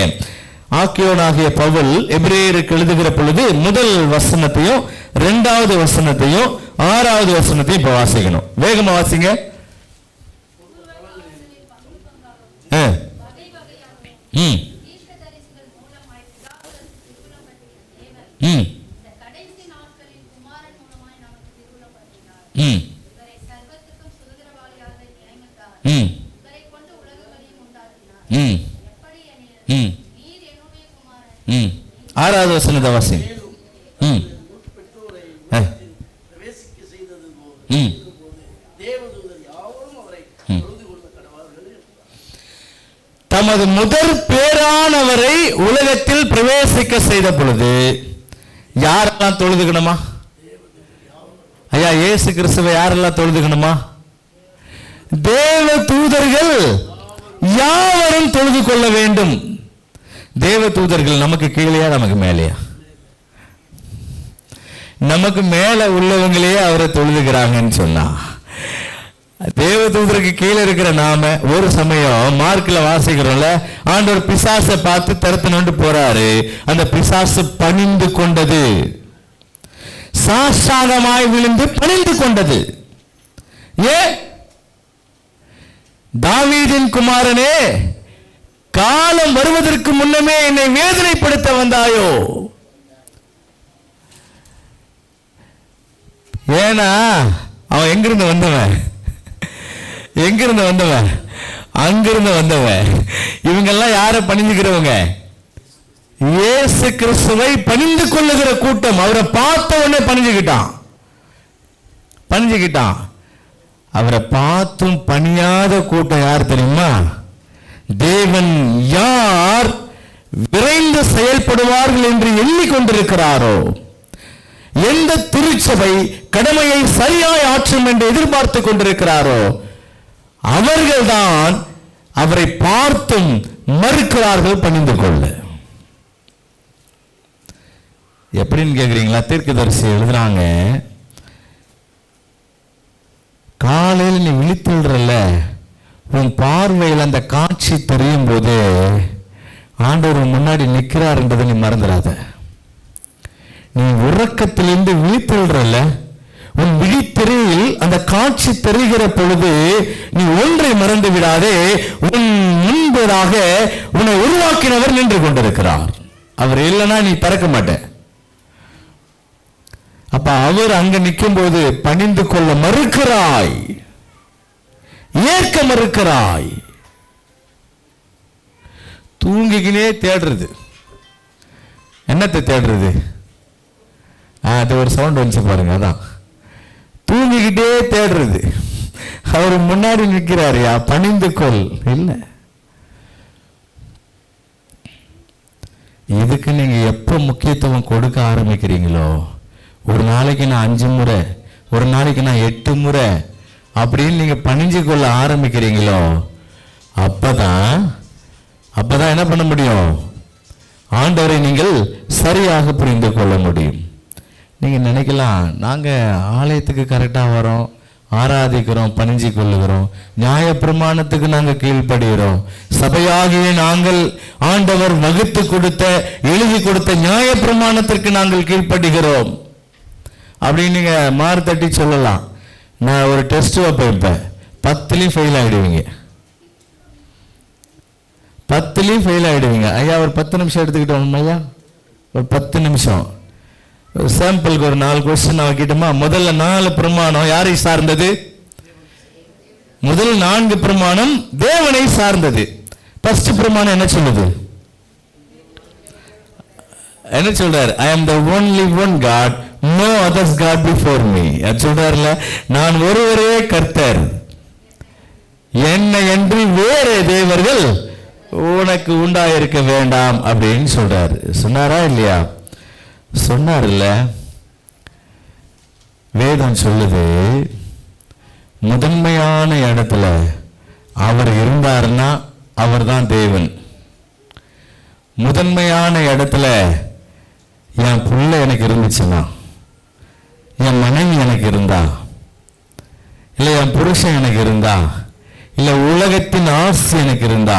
Speaker 1: ஆக்கியோனாகிய பவுல் எபிரேயருக்கு எழுதுகிற பொழுது முதல் வசனத்தையும் 2வது வசனத்தையும் 6வது வசனத்தையும் இப்ப வாசிக்கணும். வேகமா வாசிங்க. ஆறாவது வசனத்தை வாசி. தமது முதற் பேரானவரை உலகத்தில் பிரவேசிக்க செய்த பொழுது யாரெல்லாம் தொழுதுக்கணுமா? ஐயா, இயேசு கிறிஸ்துவை யாரெல்லாம் தொழுதுக்கணுமா? தேவ தூதர்கள் யாவரும் தொழுது கொள்ள வேண்டும். தேவ தூதர்கள் நமக்கு கீழேயா நமக்கு மேலேயா? நமக்கு மேல உள்ளவங்களே அவரை தொழுதுகிறாங்கன்னு சொன்னா, தேவ தூதருக்கு கீழே இருக்கிற நாம ஒரு சமயம் மார்க்ல வாசிக்கிறோம்ல, ஆண்டவர் பிசாசை பார்த்து தரத்தினு போறாரு. அந்த பிசாசு பணிந்து கொண்டது, சாஷ்டாங்கமாய் விழுந்து பணிந்து கொண்டது. ஏன்? தாவீதின் குமாரனே, காலம் வருவதற்கு முன்னமே என்னை வேதனைப்படுத்த வந்தாயோ? ஏன்னா அவன் எங்கிருந்து வந்தவன்? எங்கிருந்து வந்தவன்? அங்கிருந்து வந்தவன். இவங்கெல்லாம் யாரை பணிஞ்சுக்கிறவங்க? இயேசு கிறிஸ்துவை பணிந்து கொள்ளுகிற கூட்டம். அவரை பார்த்த உடனே பணிஞ்சுக்கிட்டான். அவரை பார்த்தும் பணியாத கூட்டம் யார் தெரியுமா? தேவன் யார் விரைந்து செயல்படுவார்கள் என்று எண்ணிக்கொண்டிருக்கிறாரோ, எந்த திருச்சபை கடமையை சரியாய் ஆற்றும் என்று எதிர்பார்த்து கொண்டிருக்கிறாரோ, அவர்கள்தான் அவரை பார்த்தும் மறுக்கிறார்கள் பணிந்து கொள்ள. எப்படின்னு கேக்குறீங்களா? தீர்க்கதரிசி எழுதுறாங்க, காலையில் நீ விழித்துறல, உன் பார்வையில் அந்த காட்சி தெரியும் போது ஆண்டவர் முன்னாடி நிற்கிறார் என்றதை நீ மறந்துடாத. நீ உறக்கத்திலிருந்து விழித்துறல, உன் விழித்திரையில் அந்த காட்சி தெரிகிற பொழுது நீ ஒன்றை மறந்து விடாதே, உன் முன்பதாக உன்னை உருவாக்கினவர் நின்று கொண்டிருக்கிறார். அவர் இல்லைன்னா நீ பறக்க மாட்ட. அப்ப அவர் அங்க நிற்கும் போது பணிந்து கொள்ள மறுக்கிறாய், ஏற்க மறுக்கிறாய். தூங்கிக்கினே தேடுறது. என்னத்தை தேடுறது? அது ஒரு சவுண்ட் வந்துச்சு பாருங்க. அதான் தூங்கிக்கிட்டே தேடுறது. அவர் முன்னாடி நிற்கிறாரு, பணிந்து கொள். இல்லை, இதுக்கு நீங்க எப்ப முக்கியத்துவம் கொடுக்க ஆரம்பிக்கிறீங்களோ, ஒரு நாளைக்கு நான் 5 முறை, ஒரு நாளைக்கு நான் 8 முறை அப்படின்னு நீங்க பணிஞ்சு கொள்ள ஆரம்பிக்கிறீங்களோ, அப்பதான் என்ன பண்ண முடியும்? ஆண்டவரை நீங்கள் சரியாக புரிந்து கொள்ள முடியும். நீங்க நினைக்கலாம், நாங்க ஆலயத்துக்கு கரெக்டா வரோம், ஆராதிக்கிறோம், பணிஞ்சு கொள்ளுகிறோம், நியாய பிரமாணத்துக்கு நாங்க கீழ்ப்படுகிறோம், சபையாகிய நாங்கள் ஆண்டவர் வகுத்து கொடுத்த எழுதி கொடுத்த நியாய பிரமாணத்திற்கு நாங்கள் கீழ்ப்படுகிறோம் அப்படின்னு நீங்க மாறு தட்டி சொல்லலாம். நான் ஒரு டெஸ்ட் வைப்பேன், 10லயும் ஃபெயில் ஆயிடுவீங்க. 10லயும் ஃபெயில் ஆயிடுவீங்க. ஐயா ஒரு 10 நிமிஷம் எடுத்துக்கிட்டோம். ஐயா ஒரு 10 நிமிஷம் சாம்பிளுக்கு ஒரு 4 கொஸ்டின் வைக்கிட்டோமா? முதல்ல 4 பிரமாணம் யாரை சார்ந்தது? முதல் 4 பிரமாணம் தேவனை சார்ந்தது. ஃபர்ஸ்ட் பிரமாணம் என்ன சொல்லுது? என்ன சொல்றாரு? I am the only one God, no others God before me. அது சொல்றாருல, நான் ஒருவரே கர்த்தர், என்னை அன்றி வேறு தேவர்கள் உனக்கு உண்டாயிருக்க வேண்டாம் அப்படின்னு சொல்றாரு. சொன்னாரா இல்லையா? சொன்னார் இல்ல? வேதம் சொல்லுது, முதன்மையான இடத்துல அவர் இருந்தாருன்னா அவர் தான் தேவன். முதன்மையான இடத்துல என் பிள்ளை எனக்கு இருந்துச்சுன்னா, என் மனைவி எனக்கு இருந்தா, இல்லை என் புருஷன் எனக்கு இருந்தா, இல்லை உலகத்தின் ஆசை எனக்கு இருந்தா,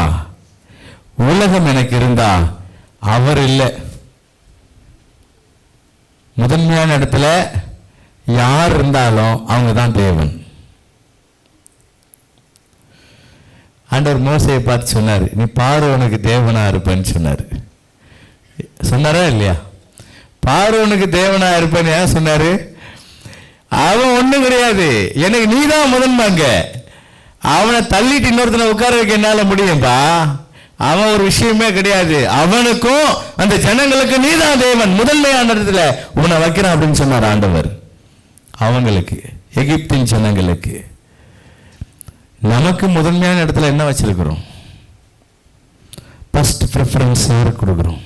Speaker 1: உலகம் எனக்கு இருந்தா, அவர் இல்லை. முதன்மையான இடத்துல யார் இருந்தாலும் அவங்க தான் தேவன். ஆண்டவர் மோசையை பார்த்து சொன்னார், நீ பார்வோனுக்கு தேவனா இருப்பேன்னு சொன்னார். சொன்னாரா இல்லையா? பார்வோனுக்கு தேவனா இருப்பேன்னு ஏன் சொன்னாரு? அவன் ஒண்ணும் கிடையாது, எனக்கு நீ தான் முதன்மைங்க. அவனை தள்ளிட்டு இன்னொருத்தனை உட்கார வைக்க என்னால முடியும்பா. அவன் ஒரு விஷயமே கிடையாது. அவனுக்கும் அந்த ஜனங்களுக்கு நீ தான் தேவன், முதன்மையான இடத்துல உன்னை வைக்கிறான் அப்படின்னு சொன்னார் ஆண்டவர். அவங்களுக்கு, எகிப்தின் ஜனங்களுக்கு. நமக்கு முதன்மையான இடத்துல என்ன வச்சிருக்கிறோம்? ஃபர்ஸ்ட் ப்ரிஃபரன்ஸ் யாருக்கு கொடுக்கிறோம்?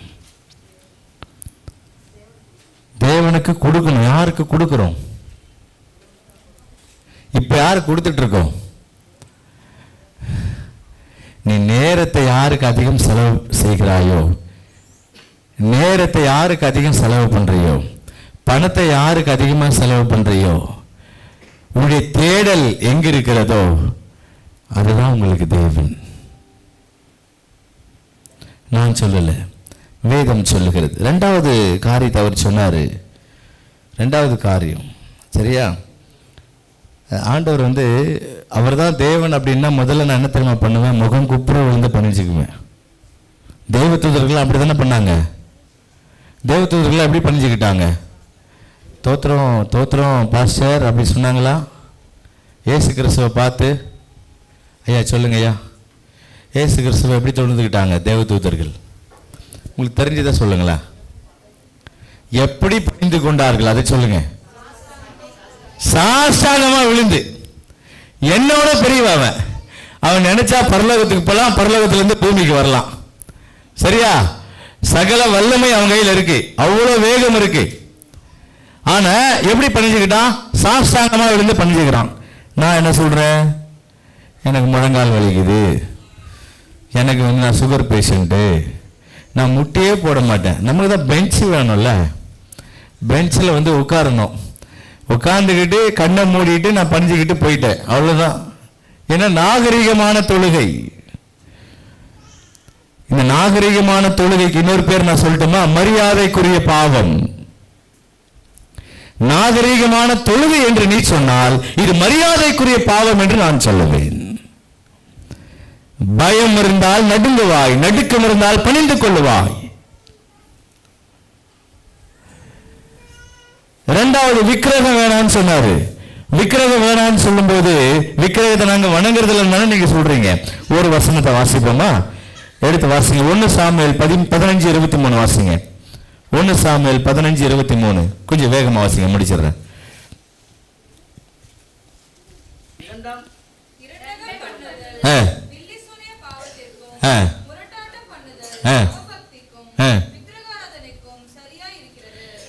Speaker 1: தேவனுக்கு கொடுக்கணும். யாருக்கு கொடுக்கிறோம்? இப்ப யாரு கொடுத்துட்டு இருக்கோம்? நீ நேரத்தை யாருக்கு அதிகம் செலவு செய்கிறாயோ, நேரத்தை யாருக்கு அதிகம் செலவு பண்றியோ, பணத்தை யாருக்கு அதிகமா செலவு பண்றியோ, உன்னுடைய தேடல் எங்க இருக்கிறதோ அதுதான் உங்களுக்கு தேவன். நான் சொல்லல, வேதம் சொல்லுகிறது. ரெண்டாவது காரியத்தை அவர் சொன்னாரு. ரெண்டாவது காரியம் சரியா? ஆண்டவர் அவர் தான் தேவன் அப்படின்னா முதல்ல நான் என்ன தெரியுமா பண்ணுவேன்? முகம் குப்புற விழுந்து பணிஞ்சுக்குவேன். தேவதூதர்கள் அப்படி தானே பண்ணாங்க. தேவதூதர்கள் எப்படி பணிஞ்சுக்கிட்டாங்க? தோத்திரம் தோத்திரம் பாஸ்டர் அப்படி சொன்னாங்களா? ஏசு கிறிஸ்துவை பார்த்து, ஐயா சொல்லுங்க ஐயா, ஏசு கிறிஸ்துவை எப்படி தொழுதுக்கிட்டாங்க தேவதூதர்கள்? உங்களுக்கு தெரிஞ்சதை சொல்லுங்களா? எப்படி பணிந்து கொண்டார்கள் அதை சொல்லுங்க. சாஷ்டாங்கமா விழுந்து. என்னோட பெரியவன் அவன் நினைச்சா பரலோகத்துக்கு போலாம், பரலோகத்திலிருந்து பூமிக்கு வரலாம். சரியா? சகல வல்லமை அவன் கையில் இருக்கு, அவ்வளவு வேகம் இருக்கு. ஆனா எப்படி பணிஞ்சுக்கிட்டான்? சாஷ்டாங்கமா விழுந்து பணிஞ்சுக்கிறான். நான் என்ன சொல்றேன்? எனக்கு முழங்கால் வலிக்குது, எனக்கு நான் சுகர் பேஷண்ட்டு, நான் முட்டியே போட மாட்டேன். நமக்கு தான் பெஞ்சு வேணும்ல, பெஞ்சில் உட்காரணும். உட்காந்துக்கிட்டு கண்ணை மூடிட்டு நான் பணிஞ்சுக்கிட்டு போயிட்டேன், அவ்வளோதான். ஏன்னா நாகரிகமான தொழுகை. இந்த நாகரிகமான தொழுகைக்கு இன்னொரு பேர் நான் சொல்லட்டுமா? மரியாதைக்குரிய பாவம். நாகரிகமான தொழுகை என்று நீ சொன்னால் இது மரியாதைக்குரிய பாவம் என்று நான் சொல்லுவேன். பயம் இருந்தால் நடுங்குவாய், நடுக்கம் இருந்தால் பணிந்து கொள்ளுவாய். இரண்டாவது, விக்கிரகம் வேணான்னு சொன்னாரு. விக்கிரகம் வேணான்னு சொல்லும் போது விக்கிரகத்தை நாங்க வணங்குறதுல நீங்க சொல்றீங்க. ஒரு வசனத்தை வாசிப்போமா? எடுத்து வாசிங்க. 1 சாமுவேல் 15:23 வாசிங்க. 1 சாமுவேல் 15:23. கொஞ்சம் வேகமா வாசிங்க, முடிச்சிடுறேன்.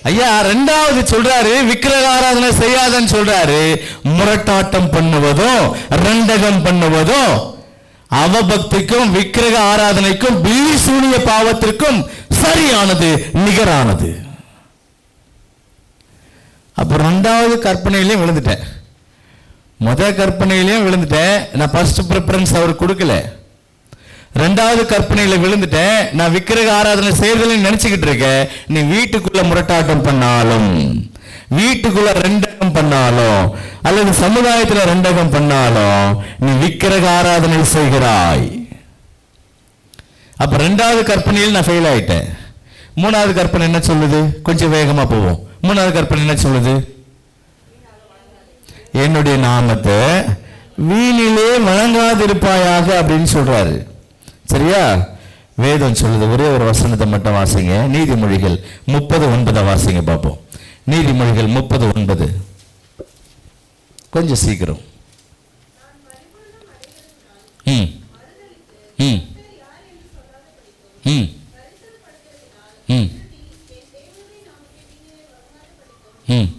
Speaker 1: ஐயா ரெண்டாவது சொல்றாரு, விக்கிரக ஆராதனை செய்யாதன்னு சொல்றாரு. முரட்டாட்டம் பண்ணுவதும் ரண்டகம் பண்ணுவதும் அவபக்திக்கும் விக்கிரக ஆராதனைக்கும் பில்லி சூனிய பாவத்திற்கும் சரியானது, நிகரானது. அப்ப ரெண்டாவது கற்பனையிலையும் விழுந்துட்டேன், முதல் கற்பனையிலையும் விழுந்துட்டேன். நான் ஃபர்ஸ்ட் ப்ரிஃபரன்ஸ் அவர் கொடுக்கல. ரெண்டாவது கற்பனையில விழுந்துட்டேன். நான் விக்கிரக ஆராதனை செய்யறதுன்னு நினைச்சுக்கிட்டு இருக்கேன். நீ வீட்டுக்குள்ள முரட்டாட்டம் பண்ணாலும், வீட்டுக்குள்ள ரெண்டகம் பண்ணாலும், அல்லது சமுதாயத்துல ரெண்டகம் பண்ணாலும் நீ விக்கிரக ஆராதனை செய்கிறாய். அப்ப ரெண்டாவது கற்பனையில் நான் ஃபெயில் ஆயிட்டேன். மூணாவது கற்பனை என்ன சொல்லுது? கொஞ்சம் வேகமா போவோம். மூணாவது கற்பனை என்ன சொல்லுது? என்னுடைய நாமத்தை வீணிலே வழங்காதிருப்பாயாக அப்படின்னு சொல்றாரு. சரியா? வேதம் சொல்லுது. ஒரே ஒரு வசனத்தை மட்டும் வாசிங்க. நீதிமொழிகள் 30:9 வாசிங்க பார்ப்போம். நீதிமொழிகள் 30:9. கொஞ்சம் சீக்கிரம். ம் ம் ம் ம் ம்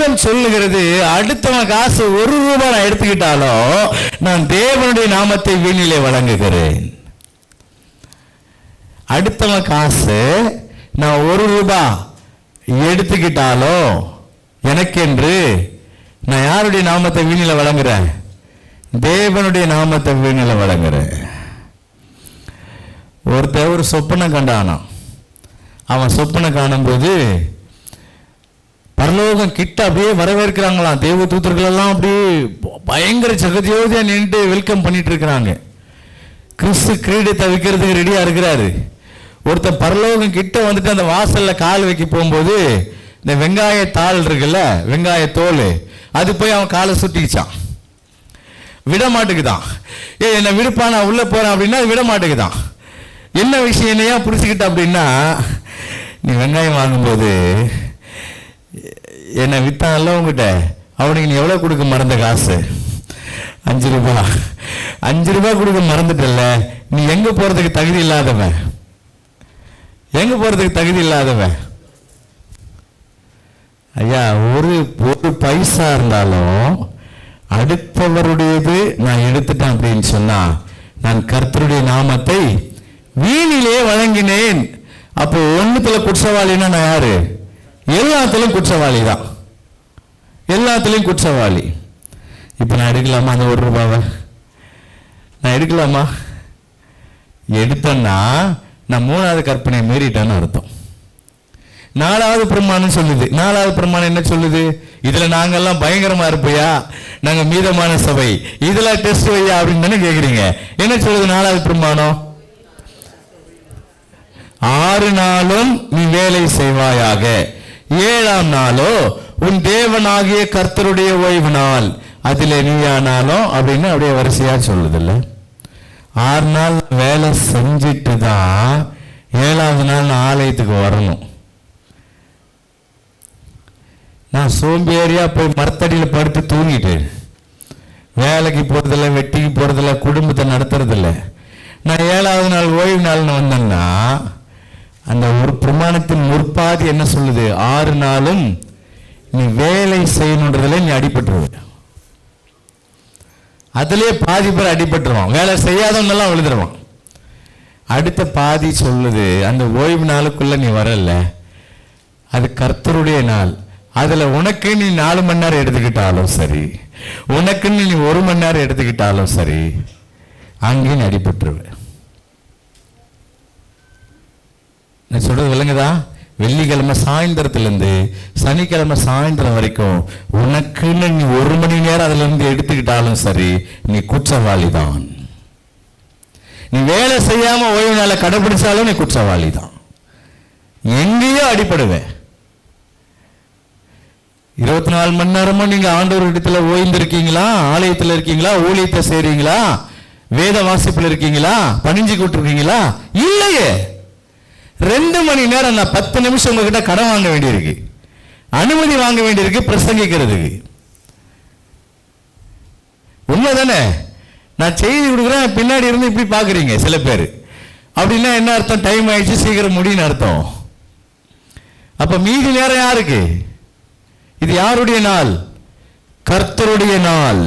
Speaker 1: வேதம் சொல்லுகிறது, அடுத்தவன் காசு ₹1 நான் எடுத்துக்கிட்டாலும் நான் தேவனுடைய நாமத்தை வீணிலே வழங்குகிறேன். அடுத்தவன் காசு நான் ₹1 எடுத்துக்கிட்டாலும் எனக்கென்று நான் யாருடைய நாமத்தை வீணில வழங்குறேன்? தேவனுடைய நாமத்தை வீணில வழங்குறேன். ஒருத்தர் ஒரு சொப்பனை கண்டானா. அவன் சொப்பனை காணும்போது பரலோகம் கிட்ட அப்படியே வரவேற்கிறாங்களாம். தேவ தூதர்கள் எல்லாம் அப்படியே பயங்கர ஜெகஜோதியா நின்று வெல்கம் பண்ணிட்டு இருக்கிறாங்க. கிறிஸ்து கிரீடத்தை விற்கிறதுக்கு ரெடியா இருக்கிறாரு. ஒருத்தன் பரலோகம் கிட்ட வந்துட்டு அந்த வாசல்ல கால் வைக்க போகும்போது இந்த வெங்காய தாள் இருக்குல்ல, வெங்காய தோல், அது போய் அவன் காலை சுட்டிச்சான். விட மாட்டேங்குதான். என்னை விடுப்பா, நான் உள்ள போறேன் அப்படின்னா விட மாட்டேங்குதான். என்ன விஷயம், என்னையா பிடிச்சிக்கிட்ட அப்படின்னா, நீ வெங்காயம் வாங்கும்போது என்னை வித்தான்ல உங்ககிட்ட, அவனுக்கு நீ எவ்வளோ கொடுக்க மறந்த காசு? ₹5. ₹5 கொடுக்க மறந்துட்டல. நீ எங்க போறதுக்கு தகுதி இல்லாதவன், எங்க போறதுக்கு தகுதி இல்லாதவன். ஐயா, ஒரு பைசா இருந்தாலும் அடுத்தவருடையது நான் எடுத்துட்டேன் அப்படின்னு சொன்னா நான் கர்த்தருடைய நாமத்தை வீணிலே வழங்கினேன். அப்போ ஒண்ணுத்துல குற்றவாளின்னா நான் யாரு? எல்லாத்திலும் குற்றவாளி தான், எல்லாத்திலையும் குற்றவாளி. இப்ப நான் எடுக்கலாமா அந்த ₹1? நான் எடுக்கலாமா? எடுத்தேன்னா நான் 3வது கற்பனை மீறிட்டேன்னு அர்த்தம். 4வது பிரமாணம் சொல்லுது. 4வது பிரமாணம் என்ன சொல்லுது? இதுல நாங்கெல்லாம் பயங்கரமா இருப்பையா, நாங்க மீதமான சபை, இதுல டெஸ்ட் வையா அப்படின்னு தானே கேக்குறீங்க. என்ன சொல்லுது 4வது பிரமாணம்? 6 நாளும் நீ வேலை செய்வாயாக, 7ஆம் நாளோ உன் தேவனாகிய கர்த்தருடைய ஓய்வு நாள், அதிலே நீயானாலும் அப்படின்னு அப்படியே வரிசையா சொல்லுது இல்ல. 6 நாள் வேலை செஞ்சுட்டு தான் 7ஆவது நாள் நான் ஆலயத்துக்கு வரணும். நான் சோம்பேறியா போய் மரத்தடியில் படுத்து தூங்கிட்டு வேலைக்கு போறதில்ல, வெட்டிக்கு போறதில்ல, குடும்பத்தை நடத்துறதில்ல. நான் 7ஆவது நாள் ஓய்வு நாள்னு வந்தேன்னா அந்த ஒரு பிரமாணத்தின் முற்பாதி என்ன சொல்லுது? 6 நாளும் நீ வேலை செய்யணுன்றதுல நீ அடிபட்டுருவ. அதுலயே பாதி பேர் அடிபட்டுருவான், வேலை செய்யாதவனெல்லாம் விழுதுருவான். அடுத்த பாதி சொல்லுது, அந்த ஓய்வு நாளுக்குள்ள நீ வரல, அது கர்த்தருடைய நாள். அதுல உனக்கு நீ 4 மணி நேரம் எடுத்துக்கிட்டாலும் சரி, உனக்குன்னு நீ 1 மணி நேரம் எடுத்துக்கிட்டாலும் சரி, அங்கேயும் அடிபட்டுருவேன். நான் சொல்றது விளங்குதா? வெள்ளிக்கிழமை சாயந்தரத்திலிருந்து சனிக்கிழமை சாயந்தரம் வரைக்கும் உனக்குன்னு நீ 1 மணி நேரம் அதுல இருந்து எடுத்துக்கிட்டாலும் சரி, நீ குற்றவாளி தான். நீ வேலை செய்யாம ஓய்வு நாளை கடைபிடிச்சாலும் நீ குற்றவாளி தான். எங்கேயோ அடிபடுவேன். 24 மணி நேரமும் நீங்க ஆண்டவர் இடத்துல ஓய்ந்து இருக்கீங்களா? ஆலயத்தில் இருக்கீங்களா? ஊழியத்தை செய்றீங்களா? வேத வாசிப்பில் இருக்கீங்களா? பணிஞ்சு கொண்டிருக்கீங்களா? இல்லையே. 2 மணி நேரம் நான் 10 நிமிஷம் உங்ககிட்ட கடன் வாங்க வேண்டியிருக்கு, அனுமதி வாங்க வேண்டியிருக்கு பிரசங்கிக்கிறதுக்கு. உண்மைதானே? நான் செய்தி கொடுக்குறேன், பின்னாடி இருந்து இப்படி பாக்குறீங்க சில பேர். அப்படின்னா என்ன அர்த்தம்? டைம் ஆயிடுச்சு, சீக்கிரம் முடியும்னு அர்த்தம். அப்ப மீதி நேரம் யாருக்கு? இது யாருடைய நாள்? கர்த்தருடைய நாள்.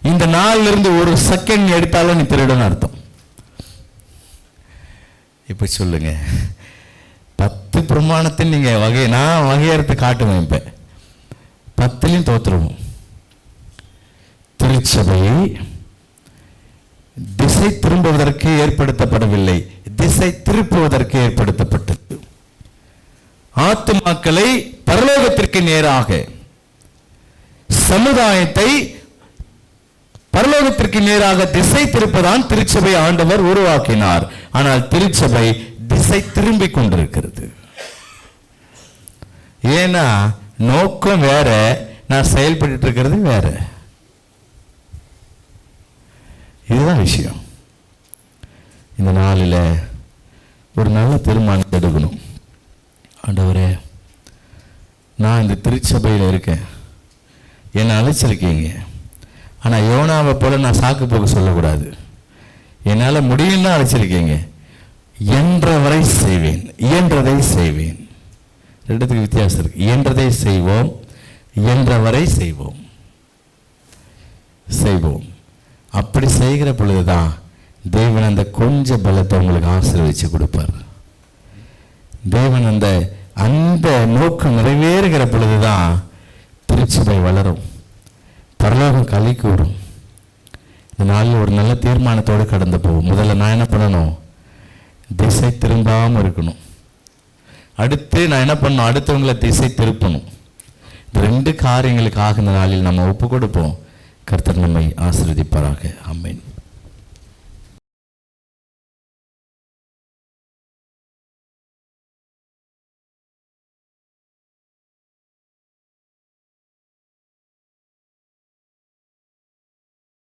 Speaker 1: இந்த நாள்ல இருந்து 1 செகண்ட் எடுத்தாலும் நீ திருடன்னு அர்த்தம். இப்ப சொல்லுங்க, 10 பிரமாணத்தில் நீங்க நான் வகையறுத்து காட்டுவேன். இப்ப 10லையும் தோத்துருவோம். திருச்சபை திசை திரும்புவதற்கு ஏற்படுத்தப்படவில்லை, திசை திருப்புவதற்கு ஏற்படுத்தப்பட்டது. ஆத்துமாக்களை பரலோகத்திற்கு நேராக, சமுதாயத்தை பரலோகத்திற்கு நேராக திசை திருப்பதான் திருச்சபை ஆண்டவர் உருவாக்கினார். ஆனால் திருச்சபை திசை திரும்பிக் கொண்டிருக்கிறது. ஏன்னா நோக்கம் வேற, நான் செயல்பட்டு இருக்கிறது வேற. இதுதான் விஷயம். இந்த நாளில் ஒரு நல்ல தீர்மானத்தை எடுக்கணும். ஆண்டவரே, நான் இந்த திருச்சபையில் இருக்கேன், என்னை அழைச்சிருக்கீங்க. ஆனால் யோனாவை போல நான் சாக்கு போக்கு சொல்லக்கூடாது. என்னால் முடியும்னா அழைச்சிருக்கீங்க. இயன்றவரை செய்வேன், இயன்றதை செய்வேன். ரெண்டுத்துக்கு வித்தியாசம் இருக்கு. இயன்றதை செய்வோம், இயன்றவரை செய்வோம். அப்படி செய்கிற பொழுதுதான் தேவன் அந்த கொஞ்ச பலத்தை உங்களுக்கு ஆசீர்வதிச்சு கொடுப்பார். தேவன் அந்த நோக்கம் நிறைவேறுகிற பொழுதுதான் திருச்சபை வளரும், பரலோகம் களி கூறும். இந்த நாளில் ஒரு நல்ல தீர்மானத்தோடு கடந்து போகும். முதல்ல நான் என்ன பண்ணணும்? திசை திரும்பாமல் இருக்கணும். அடுத்து நான் என்ன பண்ணணும்? அடுத்தவங்களை திசை திருப்பணும். இந்த 2 காரியங்களுக்காக இந்த நாளில் நம்ம ஒப்பு கொடுப்போம். கர்த்தர் நம்மை ஆசீர்வதிப்பாராக. ஆமென்.